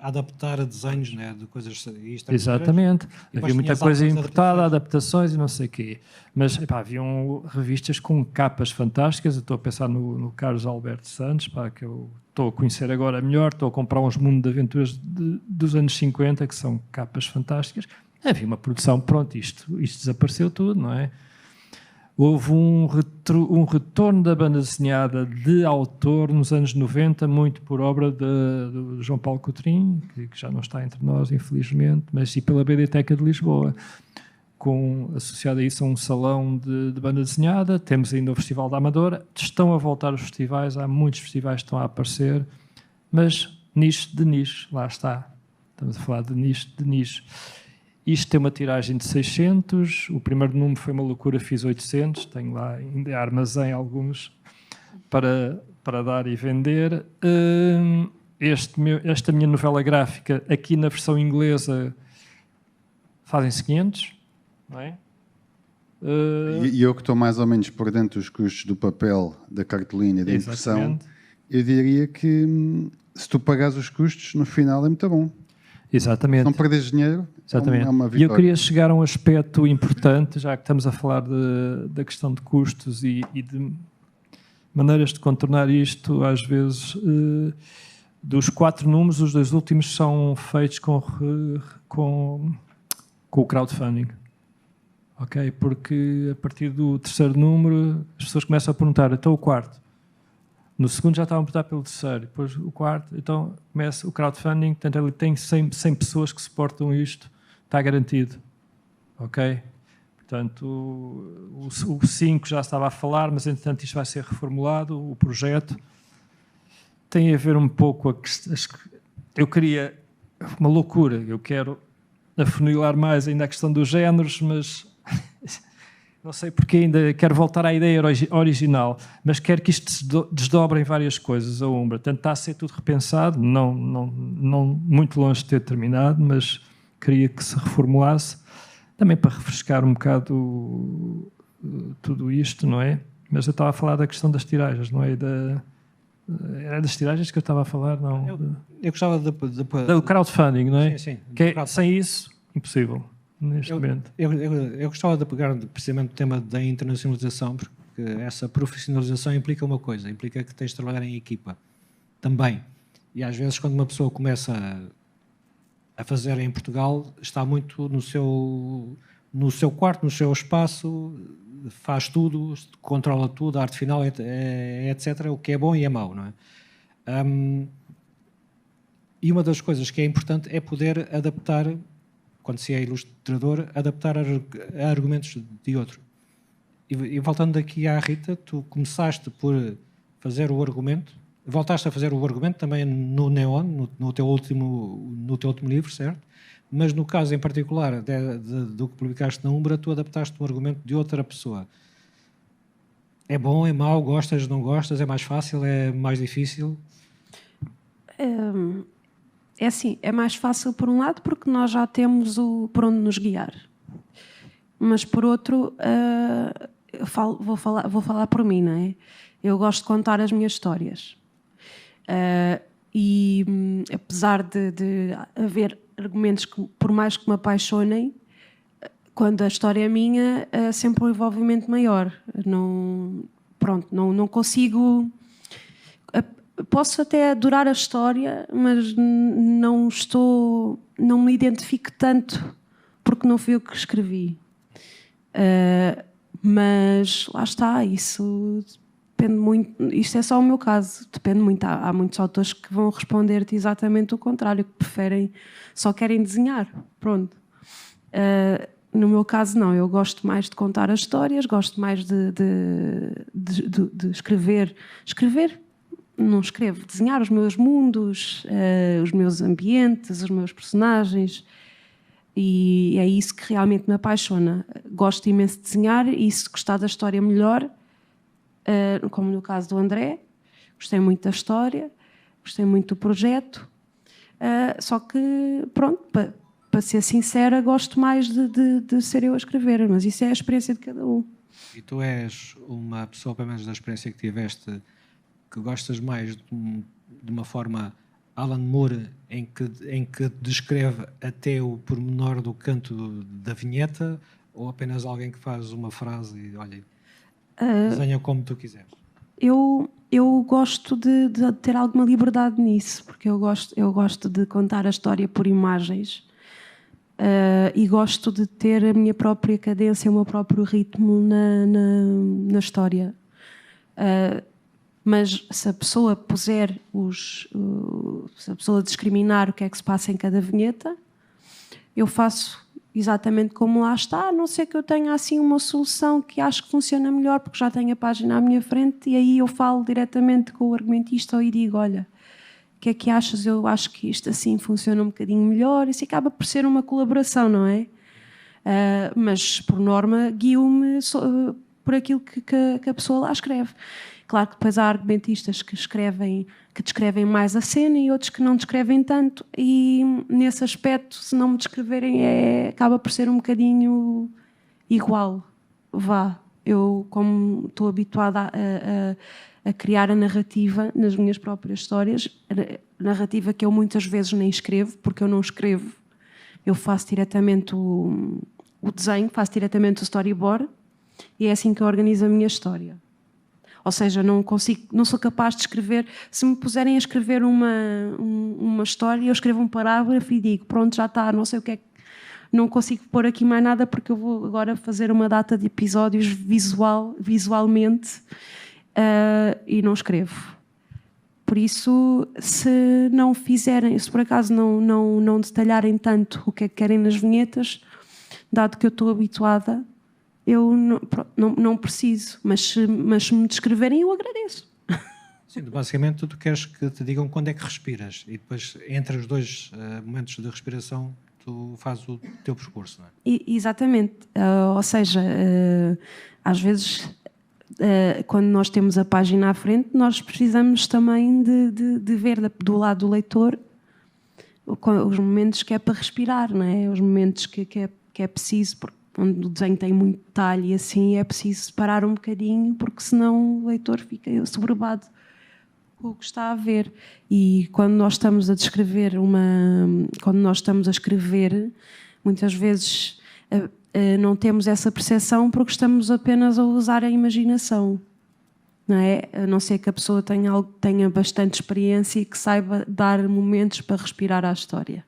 adaptar a desenhos, né, de coisas... Exatamente. Havia muita coisa importada, adaptações e não sei o quê. Mas haviam revistas com capas fantásticas. Eu estou a pensar no Carlos Alberto Santos, que eu estou a conhecer agora melhor, estou a comprar uns Mundo de Aventuras dos anos 50, que são capas fantásticas. Havia uma produção, pronto, isto desapareceu tudo, não é? Houve um retorno da banda desenhada de autor nos anos 90, muito por obra de João Paulo Coutrinho, que já não está entre nós, infelizmente, mas e pela BDteca de Lisboa, associado a isso a um salão de banda desenhada. Temos ainda o Festival da Amadora, estão a voltar os festivais, há muitos festivais que estão a aparecer, mas nicho de nicho, lá está. Estamos a falar de nicho de nicho. Isto tem uma tiragem de 600, o primeiro número foi uma loucura, fiz 800, tenho lá ainda armazém alguns para dar e vender. Esta minha novela gráfica, aqui na versão inglesa, fazem-se 500, não é? E eu que estou mais ou menos por dentro dos custos do papel, da cartolina e da impressão, eu diria que se tu pagares os custos, no final é muito bom. Exatamente. Se não perdes dinheiro, exatamente. É uma vitória. E eu queria chegar a um aspecto importante, já que estamos a falar da questão de custos e de maneiras de contornar isto. Às vezes, dos 4 números, os 2 últimos são feitos com o crowdfunding. Ok? Porque a partir do 3º número, as pessoas começam a perguntar, então o 4º. No segundo já estavam a perguntar pelo 3º, depois o 4º, então começa o crowdfunding, portanto ele tem 100 pessoas que suportam isto, está garantido, ok? Portanto, o 5 já estava a falar, mas entretanto isto vai ser reformulado, o projeto. Tem a ver um pouco, eu queria, uma loucura, eu quero afunilar mais ainda a questão dos géneros, mas... Não sei porque ainda quero voltar à ideia original, mas quero que isto se desdobre em várias coisas, a Umbra. Portanto, está a ser tudo repensado, não muito longe de ter terminado, mas queria que se reformulasse, também para refrescar um bocado tudo isto, não é? Mas eu estava a falar da questão das tiragens, não é? Era das tiragens que eu estava a falar, não? Eu gostava do crowdfunding, não é? Sim. Que sem isso, impossível. Neste momento. Eu gostava de pegar precisamente o tema da internacionalização, porque essa profissionalização implica uma coisa, implica que tens de trabalhar em equipa também. E às vezes quando uma pessoa começa a fazer em Portugal, está muito no seu quarto, no seu espaço, faz tudo, controla tudo, a arte final, etc. O que é bom e é mau, não é? E uma das coisas que é importante é poder adaptar, quando se é ilustrador, adaptar a argumentos de outro. E voltando aqui à Rita, tu começaste por fazer o argumento, voltaste a fazer o argumento também no Neon, no teu último livro, certo? Mas no caso em particular do que publicaste na Umbra, tu adaptaste o argumento de outra pessoa. É bom, é mau, gostas, não gostas, é mais fácil, é mais difícil? É assim, é mais fácil por um lado porque nós já temos por onde nos guiar. Mas por outro, vou falar por mim, não é? Eu gosto de contar as minhas histórias. E apesar de haver argumentos que, por mais que me apaixonem, quando a história é minha, é sempre um envolvimento maior. Não consigo... Posso até adorar a história, mas não me identifico tanto porque não fui eu que escrevi. Mas lá está, isso depende muito, isto é só o meu caso, depende muito. Há muitos autores que vão responder-te exatamente o contrário, que preferem, só querem desenhar, pronto. No meu caso não, eu gosto mais de contar as histórias, gosto mais de escrever, não escrevo, desenhar os meus mundos, os meus ambientes, os meus personagens, e é isso que realmente me apaixona. Gosto imenso de desenhar e se gostar da história melhor, como no caso do André, gostei muito da história, gostei muito do projeto, só que, pronto, para ser sincera, gosto mais de ser eu a escrever, mas isso é a experiência de cada um. E tu és uma pessoa, pelo menos da experiência que tiveste, que gostas mais de uma forma Alan Moore, em que descreve até o pormenor do canto da vinheta, ou apenas alguém que faz uma frase e, olha, desenha como tu quiseres? Eu gosto de ter alguma liberdade nisso, porque eu gosto de contar a história por imagens, e gosto de ter a minha própria cadência, o meu próprio ritmo na história. Mas se a pessoa puser se a pessoa discriminar o que é que se passa em cada vinheta, eu faço exatamente como lá está, a não ser que eu tenha assim uma solução que acho que funciona melhor, porque já tenho a página à minha frente e aí eu falo diretamente com o argumentista e digo, olha, o que é que achas? Eu acho que isto assim funciona um bocadinho melhor. Isso acaba por ser uma colaboração, não é? Mas, por norma, guio-me por aquilo que a pessoa lá escreve. Claro que depois há argumentistas que descrevem mais a cena e outros que não descrevem tanto, e nesse aspecto, se não me descreverem, acaba por ser um bocadinho igual. Eu, como estou habituada a criar a narrativa nas minhas próprias histórias, a narrativa que eu muitas vezes nem escrevo, porque eu não escrevo, eu faço diretamente o desenho, faço diretamente o storyboard, e é assim que eu organizo a minha história. Ou seja, não sou capaz de escrever. Se me puserem a escrever uma história, eu escrevo um parágrafo e digo, pronto, já está, não sei o que é que... Não consigo pôr aqui mais nada porque eu vou agora fazer uma data de episódios visualmente, e não escrevo. Por isso, se não fizerem, se por acaso não detalharem tanto o que é que querem nas vinhetas, dado que eu estou habituada, eu não preciso, mas se me descreverem, eu agradeço. Sim, basicamente tu queres que te digam quando é que respiras e depois entre os dois momentos de respiração tu fazes o teu percurso, não é? Exatamente, ou seja, às vezes quando nós temos a página à frente nós precisamos também de ver do lado do leitor os momentos que é para respirar, não é? Os momentos que é preciso, porque onde o desenho tem muito detalhe e assim é preciso parar um bocadinho, porque senão o leitor fica soberbado com o que está a ver. E quando nós estamos a descrever quando nós estamos a escrever, muitas vezes não temos essa percepção porque estamos apenas a usar a imaginação, não é? A não ser que a pessoa tenha bastante experiência e que saiba dar momentos para respirar à história.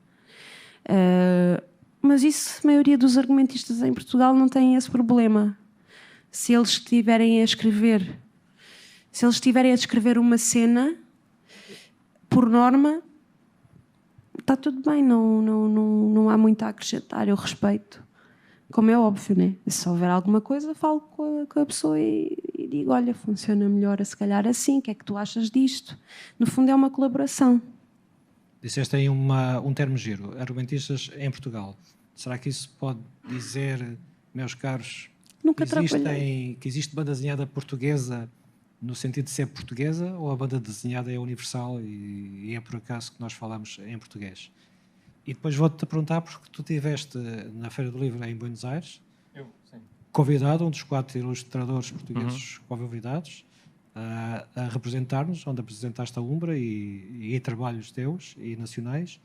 Mas isso, a maioria dos argumentistas em Portugal não têm esse problema. Se eles estiverem a descrever uma cena, por norma, está tudo bem, não há muito a acrescentar, eu respeito. Como é óbvio, né? Se houver alguma coisa, falo com a pessoa e digo, olha, funciona melhor se calhar assim, o que é que tu achas disto? No fundo é uma colaboração. Disseste aí um termo giro, argumentistas em Portugal. Será que isso pode dizer, meus caros, que existe banda desenhada portuguesa no sentido de ser portuguesa, ou a banda desenhada é universal e é por acaso que nós falamos em português? E depois vou-te perguntar, porque tu estiveste na Feira do Livro em Buenos Aires, Sim. convidado, um dos 4 ilustradores portugueses convidados, a representar-nos, onde apresentaste a Umbra e trabalhos teus e nacionais.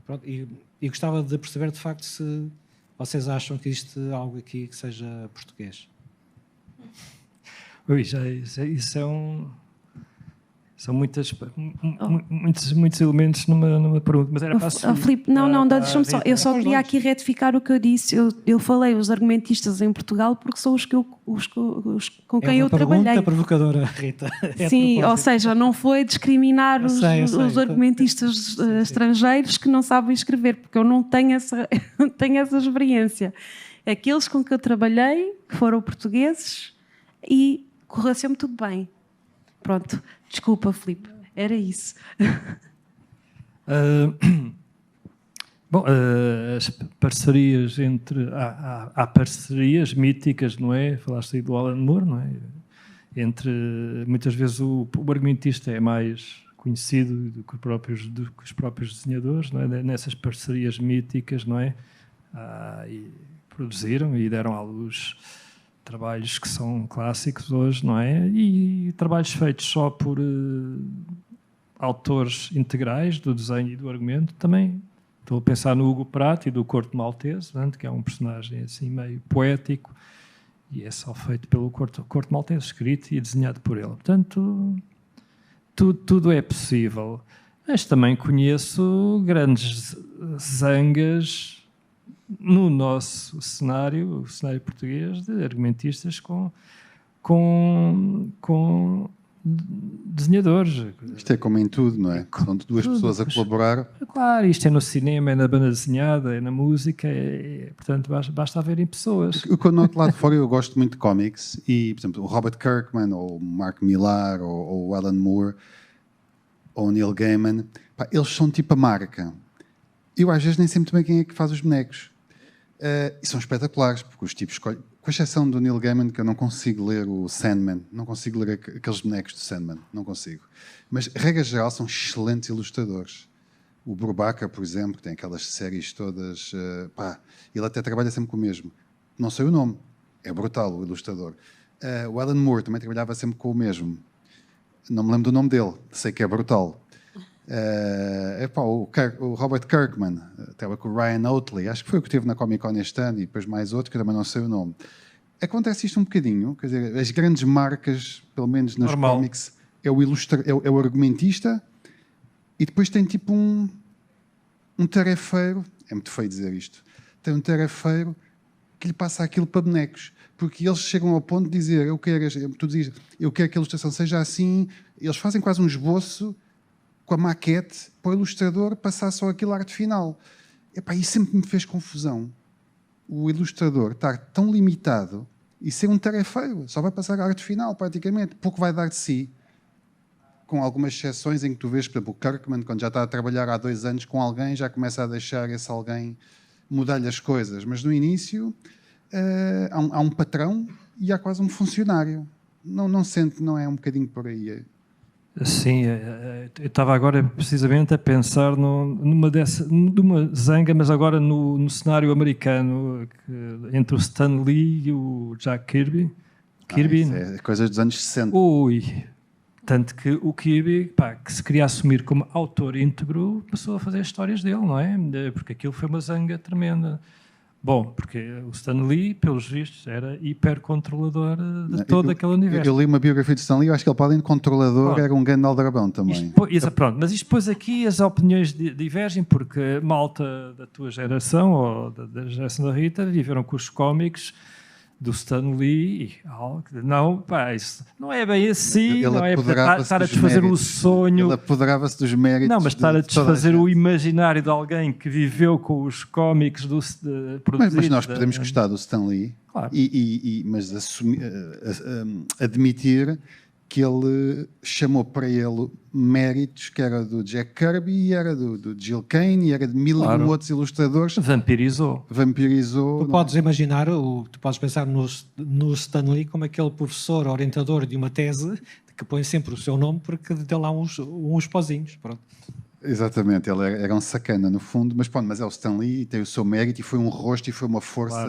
Pronto, e gostava de perceber, de facto, se vocês acham que existe algo aqui que seja português. Ui, isso São muitos elementos numa pergunta, mas era para a Filipe, não, deixa-me só. Eu só queria aqui retificar o que eu disse. Eu falei os argumentistas em Portugal porque são os com quem eu trabalhei. É uma pergunta provocadora, Rita. Sim, ou seja, não foi discriminar os argumentistas estrangeiros que não sabem escrever, porque eu não tenho essa experiência. Aqueles com que eu trabalhei foram portugueses e correu sempre tudo bem. Pronto, desculpa, Filipe, era isso. As parcerias entre... Há parcerias míticas, não é? Falaste aí do Alan Moore, não é? Muitas vezes o argumentista é mais conhecido do que os próprios desenhadores, não é? Nessas parcerias míticas, não é? E produziram e deram à luz trabalhos que são clássicos hoje, não é? E trabalhos feitos só por autores integrais do desenho e do argumento também. Estou a pensar no Hugo Pratt e do Corto Maltese, que é um personagem assim meio poético e é só feito pelo Corto Maltese, escrito e desenhado por ele. Portanto, tudo é possível. Mas também conheço grandes zangas no nosso cenário, o cenário português, de argumentistas com desenhadores. Isto é como em tudo, não é? São duas pessoas a colaborar. Claro, isto é no cinema, é na banda desenhada, é na música, portanto basta haverem pessoas. O que eu noto lá de fora, eu gosto muito de cómics e, por exemplo, o Robert Kirkman, ou o Mark Millar, ou o Alan Moore, ou o Neil Gaiman, eles são tipo a marca. Eu às vezes nem sei muito bem quem é que faz os bonecos. E são espetaculares, porque os tipos escolhem, com exceção do Neil Gaiman, que eu não consigo ler o Sandman, não consigo ler aqueles bonecos do Sandman, não consigo. Mas, regra geral, são excelentes ilustradores. O Brubaker, por exemplo, que tem aquelas séries todas, ele até trabalha sempre com o mesmo. Não sei o nome, é brutal o ilustrador. O Alan Moore também trabalhava sempre com o mesmo. Não me lembro do nome dele, sei que é brutal. O Robert Kirkman, estava com o Ryan Oatley, acho que foi o que teve na Comic Con este ano, e depois mais outro, que eu também não sei o nome. Acontece isto um bocadinho, quer dizer, as grandes marcas, pelo menos nos cómics, é o argumentista, e depois tem tipo um tarefeiro, é muito feio dizer isto, tem um tarefeiro que lhe passa aquilo para bonecos, porque eles chegam ao ponto de dizer, eu quero que a ilustração seja assim, eles fazem quase um esboço com a maquete para o ilustrador passar só aquilo à arte final. Isso sempre me fez confusão. O ilustrador estar tão limitado e ser um tarefeiro, só vai passar a arte final praticamente, pouco vai dar de si, com algumas exceções em que tu vês, por exemplo, o Kirkman, quando já está a trabalhar há 2 anos com alguém, já começa a deixar esse alguém mudar-lhe as coisas, mas no início há um patrão e há quase um funcionário. Não sente, não é um bocadinho por aí? Sim, eu estava agora precisamente a pensar numa zanga, mas agora no cenário americano, entre o Stan Lee e o Jack Kirby. Isso é coisas dos anos 60. Tanto que o Kirby, que se queria assumir como autor íntegro, passou a fazer as histórias dele, não é? Porque aquilo foi uma zanga tremenda. Bom, porque o Stan Lee, pelos vistos, era hipercontrolador de todo aquele universo. Eu li uma biografia de Stan Lee, eu acho que ele, para além de controlador, era um grande aldrabão também. Pronto, mas isto depois aqui as opiniões divergem, porque malta da tua geração, ou da geração da Rita, viveram com os cómics do Stan Lee. Não, isso não é bem assim, não é estar a desfazer o sonho. Ele apoderava-se dos méritos. Não, mas estar a desfazer o imaginário de alguém que viveu com os cómics mas nós podemos gostar do Stan Lee, claro. mas admitir que ele chamou para ele méritos que era do Jack Kirby, e era do Gil Kane, e era de mil outros ilustradores. Vampirizou. Tu podes imaginar, tu podes pensar no Stan Lee como aquele professor orientador de uma tese que põe sempre o seu nome porque tem lá uns pozinhos. Pronto. Exatamente, ele era um sacana no fundo, mas é o Stan Lee, tem o seu mérito e foi um rosto e foi uma força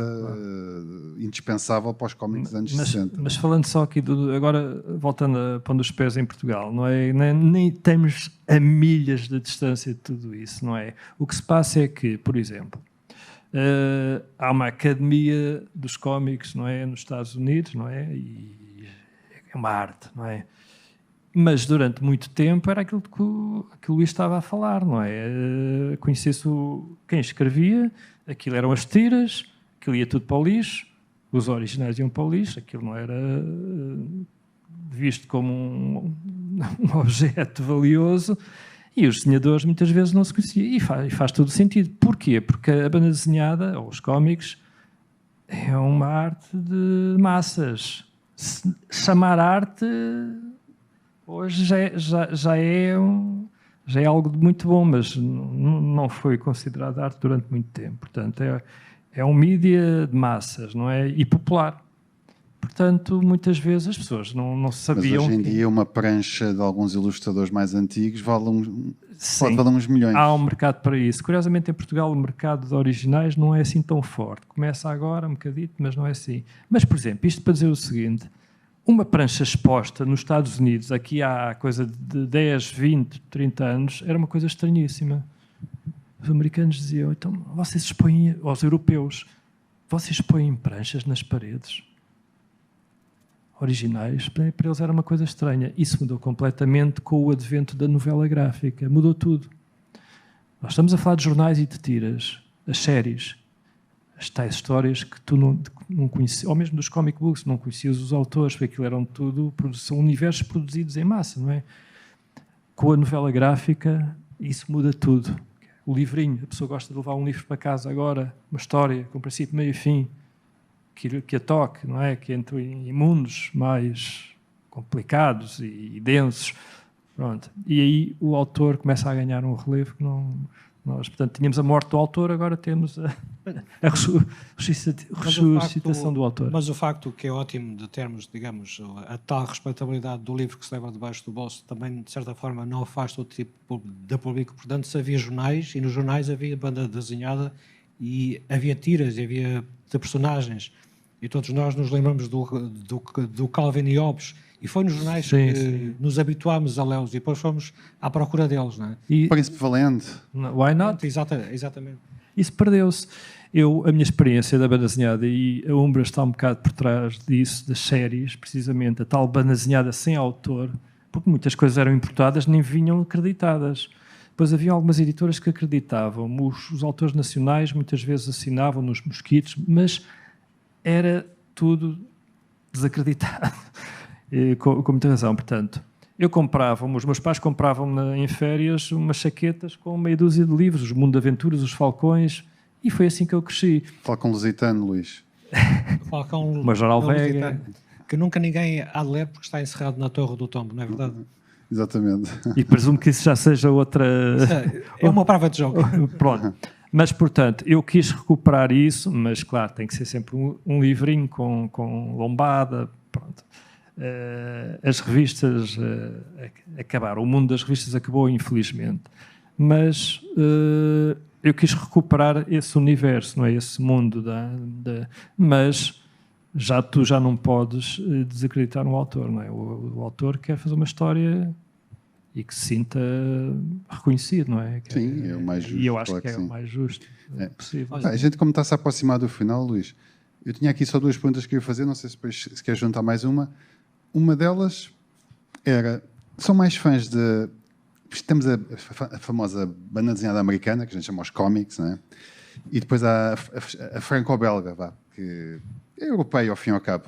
indispensável para os cómics dos anos 60. Mas falando só aqui, agora voltando a pondo os pés em Portugal, não é? Nem estamos a milhas de distância de tudo isso, não é? O que se passa é que, por exemplo, há uma academia dos cómics, não é? Nos Estados Unidos, não é? E é uma arte, não é? Mas durante muito tempo era aquilo que o Luís estava a falar, não é? Conhecia-se quem escrevia, aquilo eram as tiras, aquilo ia tudo para o lixo, os originais iam para o lixo, aquilo não era visto como um objeto valioso, e os desenhadores muitas vezes não se conheciam. E faz todo sentido. Porquê? Porque a banda desenhada, ou os cómics, é uma arte de massas. Chamar arte hoje já é algo de muito bom, mas não foi considerado arte durante muito tempo. Portanto, é um mídia de massas, não é? E popular. Portanto, muitas vezes as pessoas não sabiam... Mas hoje em dia uma prancha de alguns ilustradores mais antigos pode valer uns milhões. Há um mercado para isso. Curiosamente, em Portugal, o mercado de originais não é assim tão forte. Começa agora um bocadito, mas não é assim. Mas, por exemplo, isto para dizer o seguinte, uma prancha exposta nos Estados Unidos, aqui há coisa de 10, 20, 30 anos, era uma coisa estranhíssima. Os americanos diziam, então, vocês expõem, aos europeus, vocês expõem pranchas nas paredes originais, para eles era uma coisa estranha. Isso mudou completamente com o advento da novela gráfica. Mudou tudo. Nós estamos a falar de jornais e de tiras, as séries, as tais histórias que tu não conhecias, ou mesmo dos comic books, não conhecias os autores, porque aquilo eram tudo, são universos produzidos em massa, não é? Com a novela gráfica, isso muda tudo. O livrinho, a pessoa gosta de levar um livro para casa agora, uma história, com princípio, meio e fim, que a toque, não é? Que entre em mundos mais complicados e densos. Pronto. E aí o autor começa a ganhar um relevo que nós, portanto, tínhamos a morte do autor, agora temos a ressuscitação do autor. Mas o facto que é ótimo de termos, digamos, a tal respeitabilidade do livro que se leva debaixo do bolso, também, de certa forma, não afasta outro tipo de público. Portanto, se havia jornais, e nos jornais havia banda desenhada, e havia tiras, e havia de personagens, e todos nós nos lembramos do Calvin e Hobbes, e foi nos jornais que nos habituámos a lê-los, e depois fomos à procura deles, não é? Príncipe Valente. Why not? Exatamente. Isso perdeu-se. A minha experiência da banda desenhada, e a Umbra está um bocado por trás disso, das séries, precisamente, a tal banda desenhada sem autor, porque muitas coisas eram importadas, nem vinham acreditadas. Depois havia algumas editoras que acreditavam, os autores nacionais muitas vezes assinavam nos mosquitos, mas era tudo desacreditado, com muita razão. Portanto, os meus pais compravam em férias umas chaquetas com meia dúzia de livros, os Mundo de Aventuras, os Falcões, e foi assim que eu cresci. Falcão Lusitano, Luís. Falcão Major Alvega. Que nunca ninguém há de ler porque está encerrado na Torre do Tombo, não é verdade? Exatamente. E presumo que isso já seja outra... É uma prova de jogo. Pronto. Mas, portanto, eu quis recuperar isso, mas, claro, tem que ser sempre um livrinho com lombada. Pronto. As revistas acabaram. O mundo das revistas acabou, infelizmente. Mas eu quis recuperar esse universo, não é? Esse mundo. Mas tu já não podes desacreditar um autor, não é? O autor quer fazer uma história e que se sinta reconhecido, não é? Sim, é o mais justo. E eu acho claro que é o mais justo possível. A gente, como está-se a aproximar do final, Luís, eu tinha aqui só duas perguntas que eu ia fazer, não sei se depois se quer juntar mais uma. Uma delas era, são mais fãs de... Temos a famosa banda desenhada americana, que a gente chama os cómics, não é? E depois há a franco-belga, que é europeia ao fim e ao cabo.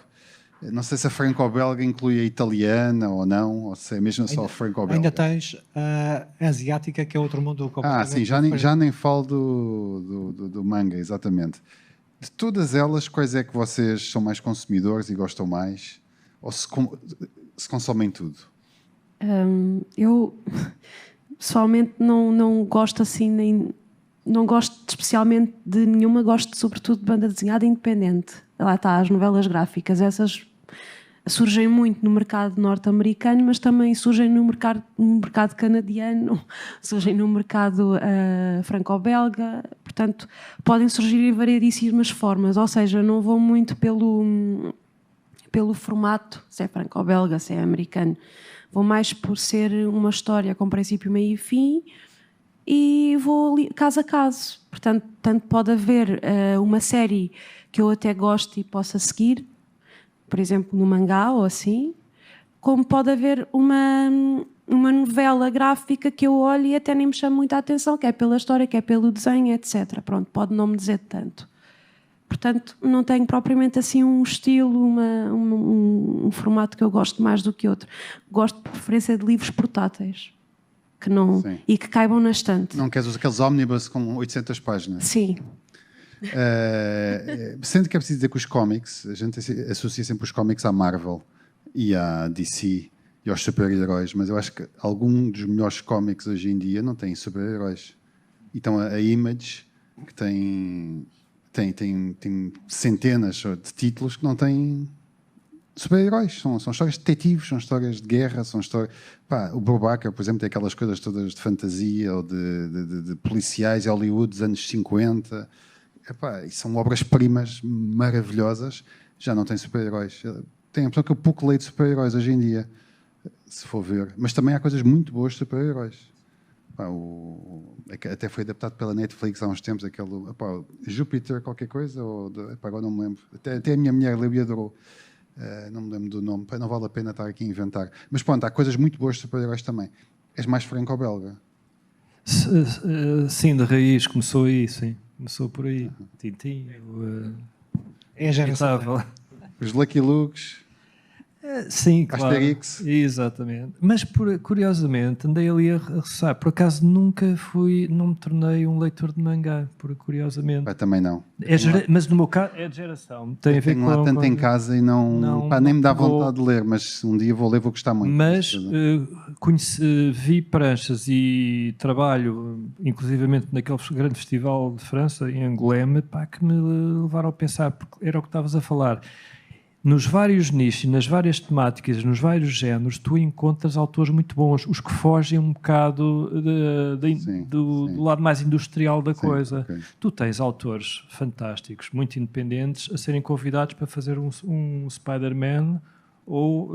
Não sei se a franco-belga inclui a italiana ou não, ou se é mesmo só a franco-belga. Ainda tens a asiática, que é outro mundo completamente sim, já nem falo do manga, exatamente. De todas elas, quais é que vocês são mais consumidores e gostam mais? Ou se consomem tudo? Eu, pessoalmente, não gosto assim, nem... Não gosto especialmente de nenhuma, gosto sobretudo de banda desenhada independente. Lá está, as novelas gráficas, essas surgem muito no mercado norte-americano, mas também surgem no mercado canadiano, surgem no mercado franco-belga, portanto, podem surgir em variedíssimas formas, ou seja, não vou muito pelo formato, se é franco-belga, se é americano, vou mais por ser uma história com princípio, meio e fim, e vou caso a caso. Portanto, tanto pode haver uma série que eu até gosto e possa seguir, por exemplo, no mangá ou assim, como pode haver uma novela gráfica que eu olho e até nem me chama muita atenção, quer pela história, quer pelo desenho, etc. Pronto, pode não me dizer tanto. Portanto, não tenho propriamente assim um estilo, um formato que eu gosto mais do que outro. Gosto de preferência de livros portáteis que não, e que caibam na estante. Não queres aqueles ómnibus com 800 páginas? Sim. Sendo que é preciso dizer que os cómics, a gente associa sempre os cómics à Marvel e à DC e aos super-heróis, mas eu acho que algum dos melhores cómics hoje em dia não tem super-heróis. Então a Image, que tem centenas de títulos que não têm super-heróis. São histórias de detetives, são histórias de guerra, são histórias... o Brubaker, por exemplo, tem aquelas coisas todas de fantasia ou de policiais Hollywood dos anos 50. E são obras-primas maravilhosas. Já não tem super-heróis. Tenho a impressão que eu pouco leio de super-heróis hoje em dia, se for ver. Mas também há coisas muito boas de super-heróis. Até foi adaptado pela Netflix há uns tempos, aquele Júpiter qualquer coisa, agora não me lembro. Até a minha mulher leu e adorou. Não me lembro do nome, não vale a pena estar aqui a inventar. Mas pronto, há coisas muito boas de super-heróis também. És mais franco-belga? Sim, de raiz, começou aí, sim. Começou por aí. Tintin, é a geração. Os Lucky Lukes. Sim, claro. Asterix. Exatamente. Mas, curiosamente, andei ali a roçar. Por acaso, nunca não me tornei um leitor de mangá, curiosamente. Também não. Mas, no meu caso, é de geração. Tem a ver tenho lá tanto em casa e nem me dá vontade de ler, mas um dia vou ler, vou gostar muito. Mas vi pranchas e trabalho, inclusivamente naquele grande festival de França, em Angoulême, que me levaram a pensar, porque era o que estavas a falar. Nos vários nichos, nas várias temáticas, nos vários géneros, tu encontras autores muito bons, os que fogem um bocado do lado mais industrial da coisa. Okay. Tu tens autores fantásticos, muito independentes, a serem convidados para fazer um Spider-Man ou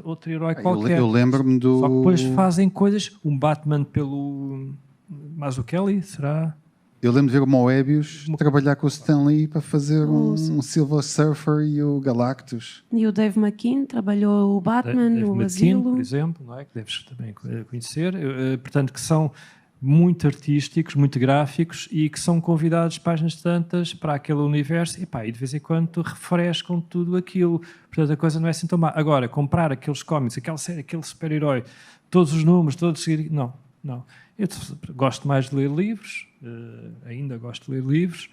outro herói qualquer. Eu lembro-me do... Só que depois fazem coisas, um Batman pelo Mazzucchelli, será... Eu lembro de ver o Moebius trabalhar com o Stan Lee para fazer um Silver Surfer e o Galactus. E o Dave McKean trabalhou o Batman, Dave o McKean, Asilo. por exemplo, não é? Que deves também conhecer. Portanto, que são muito artísticos, muito gráficos e que são convidados páginas tantas para aquele universo e de vez em quando refrescam tudo aquilo. Portanto, a coisa não é assim tão má. Agora, comprar aqueles cómics, aquela série, aquele super-herói, todos os números, todos... Não. Eu gosto mais de ler livros, ainda gosto de ler livros,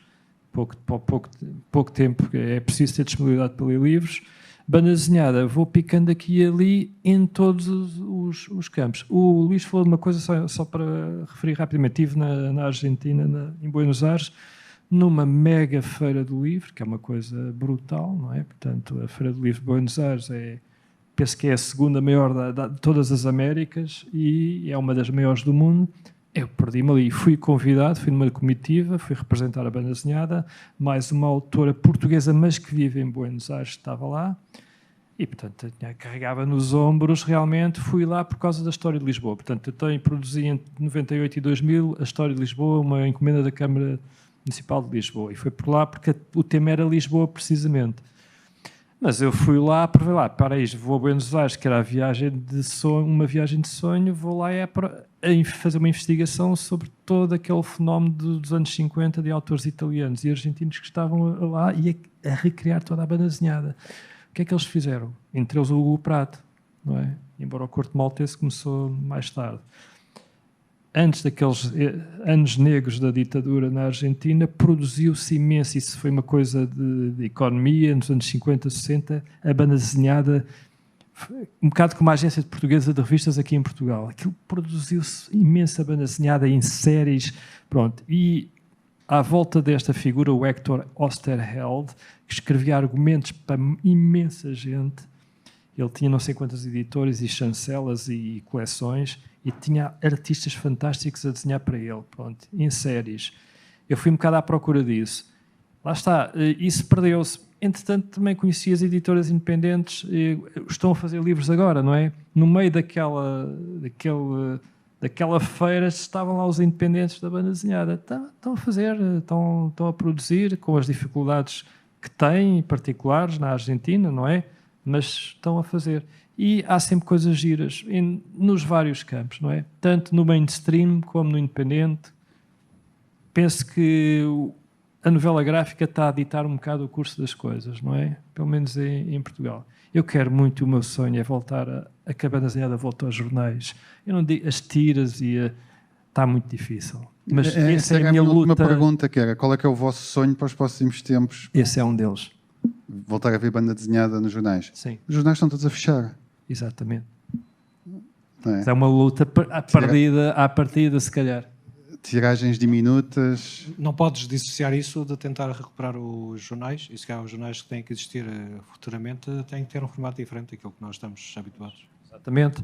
pouco tempo, é preciso ter disponibilidade para ler livros. Banda desenhada, vou picando aqui e ali em todos os campos. O Luís falou de uma coisa, só para referir rapidamente, estive na Argentina, em Buenos Aires, numa mega feira do livro, que é uma coisa brutal, não é? Portanto, a Feira do Livro de Buenos Aires penso que é a segunda maior de todas as Américas e é uma das maiores do mundo. Eu perdi-me ali, fui convidado, fui numa comitiva, fui representar a banda desenhada, mais uma autora portuguesa, mas que vive em Buenos Aires, estava lá, e portanto carregava nos ombros, realmente fui lá por causa da História de Lisboa. Portanto, eu produzi entre 98 e 2000 a História de Lisboa, uma encomenda da Câmara Municipal de Lisboa, e foi por lá porque o tema era Lisboa precisamente. Mas eu fui lá para ver lá, vou a Buenos Aires, que era uma viagem de sonho, vou lá para fazer uma investigação sobre todo aquele fenómeno dos anos 50 de autores italianos e argentinos que estavam lá e a recriar toda a banda desenhada. O que é que eles fizeram? Entre eles o Hugo Pratt, não é? Embora o Corto Maltese começou mais tarde. Antes daqueles anos negros da ditadura na Argentina, produziu-se imenso. Isso foi uma coisa de economia, nos anos 50, 60, a banda desenhada, um bocado como a agência portuguesa de revistas aqui em Portugal. Aquilo produziu-se imensa banda desenhada em séries. Pronto. E à volta desta figura, o Hector Oesterheld, que escrevia argumentos para imensa gente. Ele tinha não sei quantas editores e chancelas e coleções e tinha artistas fantásticos a desenhar para ele, pronto, em séries. Eu fui um bocado à procura disso. Lá está, isso perdeu-se. Entretanto, também conheci as editoras independentes, estão a fazer livros agora, não é? No meio daquela feira estavam lá os independentes da banda desenhada. Estão a fazer, estão a produzir, com as dificuldades que têm, particulares, na Argentina, não é? Mas estão a fazer. E há sempre coisas giras nos vários campos, não é? Tanto no mainstream como no independente. Penso que a novela gráfica está a ditar um bocado o curso das coisas, não é? Pelo menos em Portugal. Eu quero muito, o meu sonho é voltar a que a banda desenhada volte aos jornais. Eu não digo as tiras está muito difícil. Mas essa é a minha luta. Última pergunta, que era, qual é que é o vosso sonho para os próximos tempos? Esse é um deles. Voltar a ver banda desenhada nos jornais? Sim. Os jornais estão todos a fechar. Exatamente. Não é? É uma luta perdida à partida, se calhar. Tiragens diminutas. Não podes dissociar isso de tentar recuperar os jornais, e se calhar os jornais que têm que existir futuramente têm que ter um formato diferente daquilo que nós estamos habituados. Exatamente.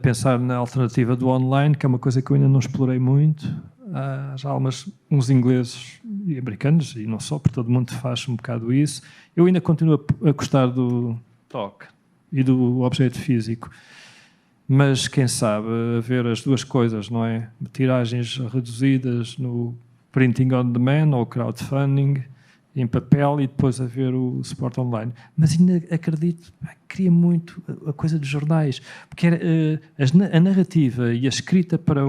Pensar na alternativa do online, que é uma coisa que eu ainda não explorei muito. Já há uns ingleses e americanos, e não só, porque todo mundo faz um bocado isso. Eu ainda continuo a gostar do toque e do objeto físico. Mas quem sabe ver as duas coisas, não é? Tiragens reduzidas no printing on demand ou crowdfunding em papel e depois a ver o suporte online. Mas ainda acredito, queria muito a coisa dos jornais, porque a narrativa e a escrita para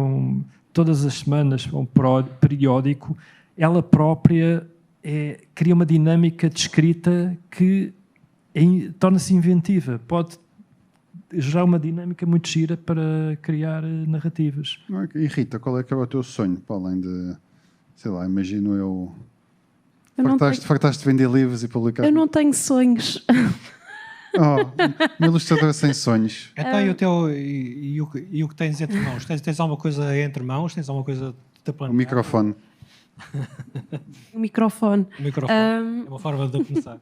todas as semanas, para um periódico, ela própria cria uma dinâmica de escrita que torna-se inventiva, pode gerar uma dinâmica muito gira para criar narrativas. E Rita, qual é que é o teu sonho, para além de, sei lá, imagino eu fartaste de vender livros e publicar? Eu não tenho sonhos. Uma ilustradora sem sonhos. Então, e o que tens entre mãos? Tens alguma coisa entre mãos? Tens alguma coisa de planear? O microfone. O microfone. O microfone. É uma forma de começar.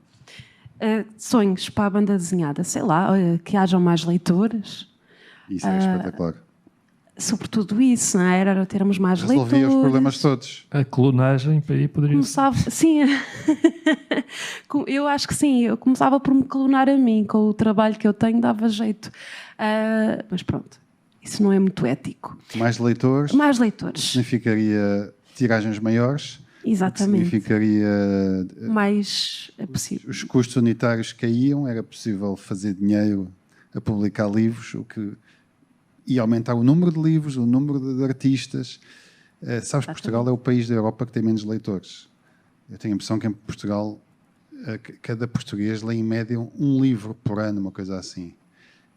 Sonhos para a banda desenhada, sei lá, que hajam mais leitores. Isso é espetacular. Sobretudo isso, não é? Era termos mais leitores. Resolvia os problemas todos. A clonagem para aí poderia Começava, sim, eu acho que sim, eu começava por me clonar a mim, com o trabalho que eu tenho dava jeito. Mas pronto, isso não é muito ético. Mais leitores. Mais leitores. Significaria tiragens maiores. Exatamente. Significaria mais é possível. Os custos unitários caíam, era possível fazer dinheiro a publicar livros, o que ia aumentar o número de livros, o número de artistas. Sabes, Portugal é o país da Europa que tem menos leitores. Eu tenho a impressão que em Portugal cada português lê em média um livro por ano, uma coisa assim.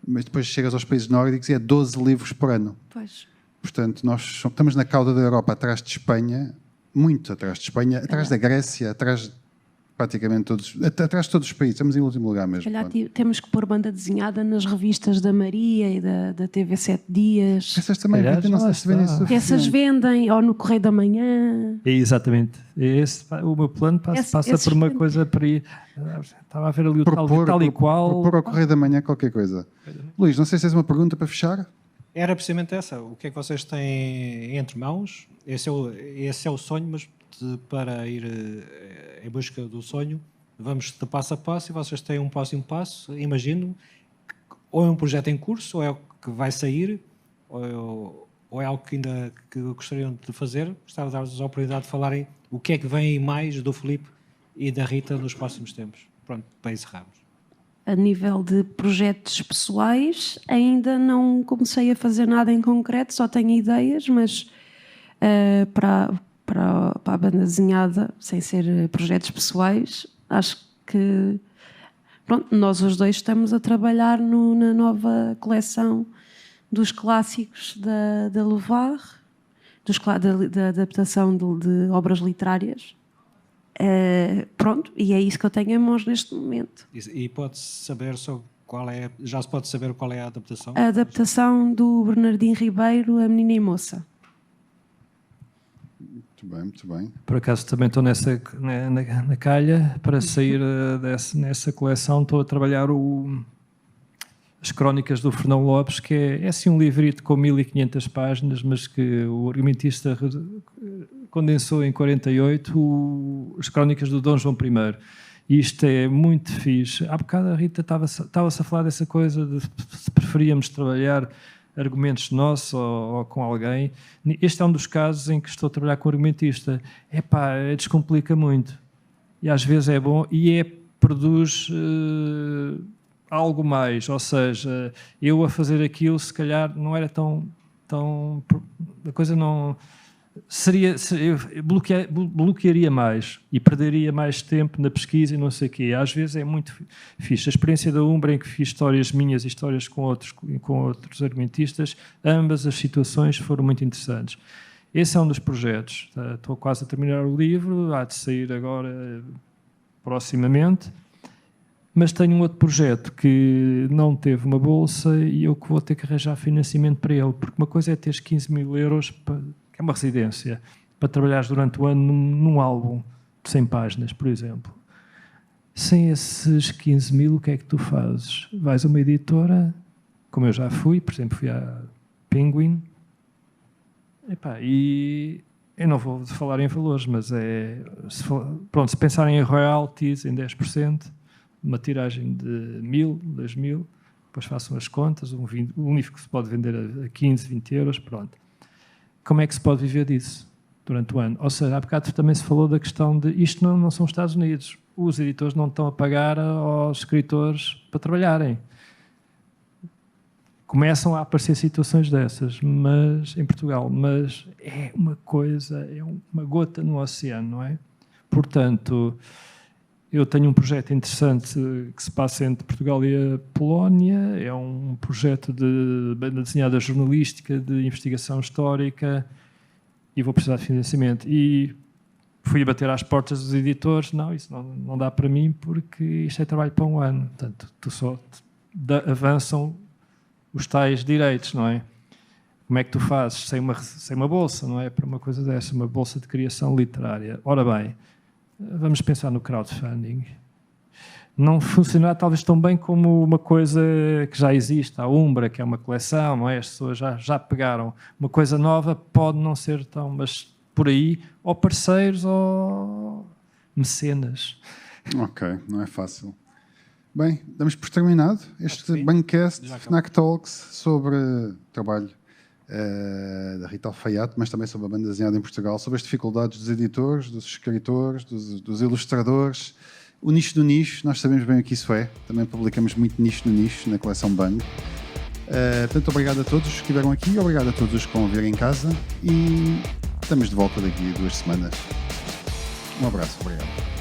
Mas depois chegas aos países nórdicos e é 12 livros por ano. Pois. Portanto, nós estamos na cauda da Europa, atrás de Espanha, muito atrás de Espanha, atrás da Grécia, atrás praticamente atrás de todos os países. Estamos em último lugar mesmo. Se calhar temos que pôr banda desenhada nas revistas da Maria e da TV 7 Dias. Essas também vendem, não sei se vendem suficiente. Essas vendem, ou no Correio da Manhã. É exatamente. O meu plano passa por uma coisa para ir. Estava a ver ali o tal e qual. Propor ao Correio da Manhã qualquer coisa. Luís, não sei se tens uma pergunta para fechar. Era precisamente essa. O que é que vocês têm entre mãos? Esse é o sonho, mas para ir em busca do sonho, vamos de passo a passo e vocês têm um próximo passo, imagino, ou é um projeto em curso, ou é o que vai sair, ou é algo que ainda que gostariam de fazer. Gostava de dar-vos a oportunidade de falarem o que é que vem mais do Filipe e da Rita nos próximos tempos. Pronto, para encerrarmos. A nível de projetos pessoais, ainda não comecei a fazer nada em concreto, só tenho ideias, mas para a banda desenhada, sem ser projetos pessoais, acho que pronto, nós os dois estamos a trabalhar na nova coleção dos clássicos da Louvre, da adaptação de obras literárias. Pronto, e é isso que eu tenho em mãos neste momento. E pode-se saber já se pode saber qual é a adaptação? A adaptação do Bernardino Ribeiro, A Menina e Moça. Muito bem, muito bem. Por acaso também estou na calha para sair nessa coleção. Estou a trabalhar as Crónicas do Fernão Lopes, que é assim um livrito com 1500 páginas, mas que o argumentista condensou em 48 as Crónicas do Dom João I. E isto é muito fixe. Há bocado a Rita estava-se a falar dessa coisa de se preferíamos trabalhar argumentos nossos ou com alguém. Este é um dos casos em que estou a trabalhar com o argumentista. Descomplica muito. E às vezes é bom e produz algo mais, ou seja, eu a fazer aquilo se calhar não era tão a coisa não eu bloquearia mais e perderia mais tempo na pesquisa e não sei o quê. Às vezes é muito fixe. A experiência da Umbra, em que fiz histórias minhas e histórias com outros argumentistas, ambas as situações foram muito interessantes. Esse é um dos projetos. Estou quase a terminar o livro, há de sair agora proximamente, mas tenho um outro projeto que não teve uma bolsa e eu que vou ter que arranjar financiamento para ele, porque uma coisa é teres 15 mil euros, que é uma residência, para trabalhares durante o ano num álbum de 100 páginas, por exemplo. Sem esses 15 mil, o que é que tu fazes? Vais a uma editora, como eu já fui, por exemplo, fui à Penguin, e eu não vou falar em valores, mas se pensarem em royalties, em 10%, uma tiragem de 1.000, 2.000, depois façam as contas, um livro que se pode vender a 15, 20 euros, pronto. Como é que se pode viver disso durante o ano? Ou seja, há bocado também se falou da questão de isto não são os Estados Unidos. Os editores não estão a pagar aos escritores para trabalharem. Começam a aparecer situações dessas, mas em Portugal, mas é uma coisa, é uma gota no oceano, não é? Portanto, eu tenho um projeto interessante que se passa entre Portugal e a Polónia, é um projeto de banda desenhada jornalística, de investigação histórica, e vou precisar de financiamento. E fui a bater às portas dos editores, não, isso não dá para mim, porque isto é trabalho para um ano. Portanto, avançam os tais direitos, não é? Como é que tu fazes sem uma bolsa, não é? Para uma coisa dessa, uma bolsa de criação literária. Ora bem, vamos pensar no crowdfunding. Não funcionará talvez tão bem como uma coisa que já existe, a Umbra, que é uma coleção, não é? As pessoas já pegaram. Uma coisa nova pode não ser tão, mas por aí, ou parceiros ou mecenas. Ok, não é fácil. Bem, damos por terminado este Bancast Fnac Talks sobre o trabalho da Rita Alfaiate, mas também sobre a banda desenhada em Portugal, sobre as dificuldades dos editores, dos escritores, dos ilustradores, o nicho do nicho. Nós sabemos bem o que isso é, também publicamos muito nicho no nicho na coleção Bang. Portanto, obrigado a todos que estiveram aqui, obrigado a todos os que vão ver em casa e estamos de volta daqui a 2 semanas. Um abraço, obrigado.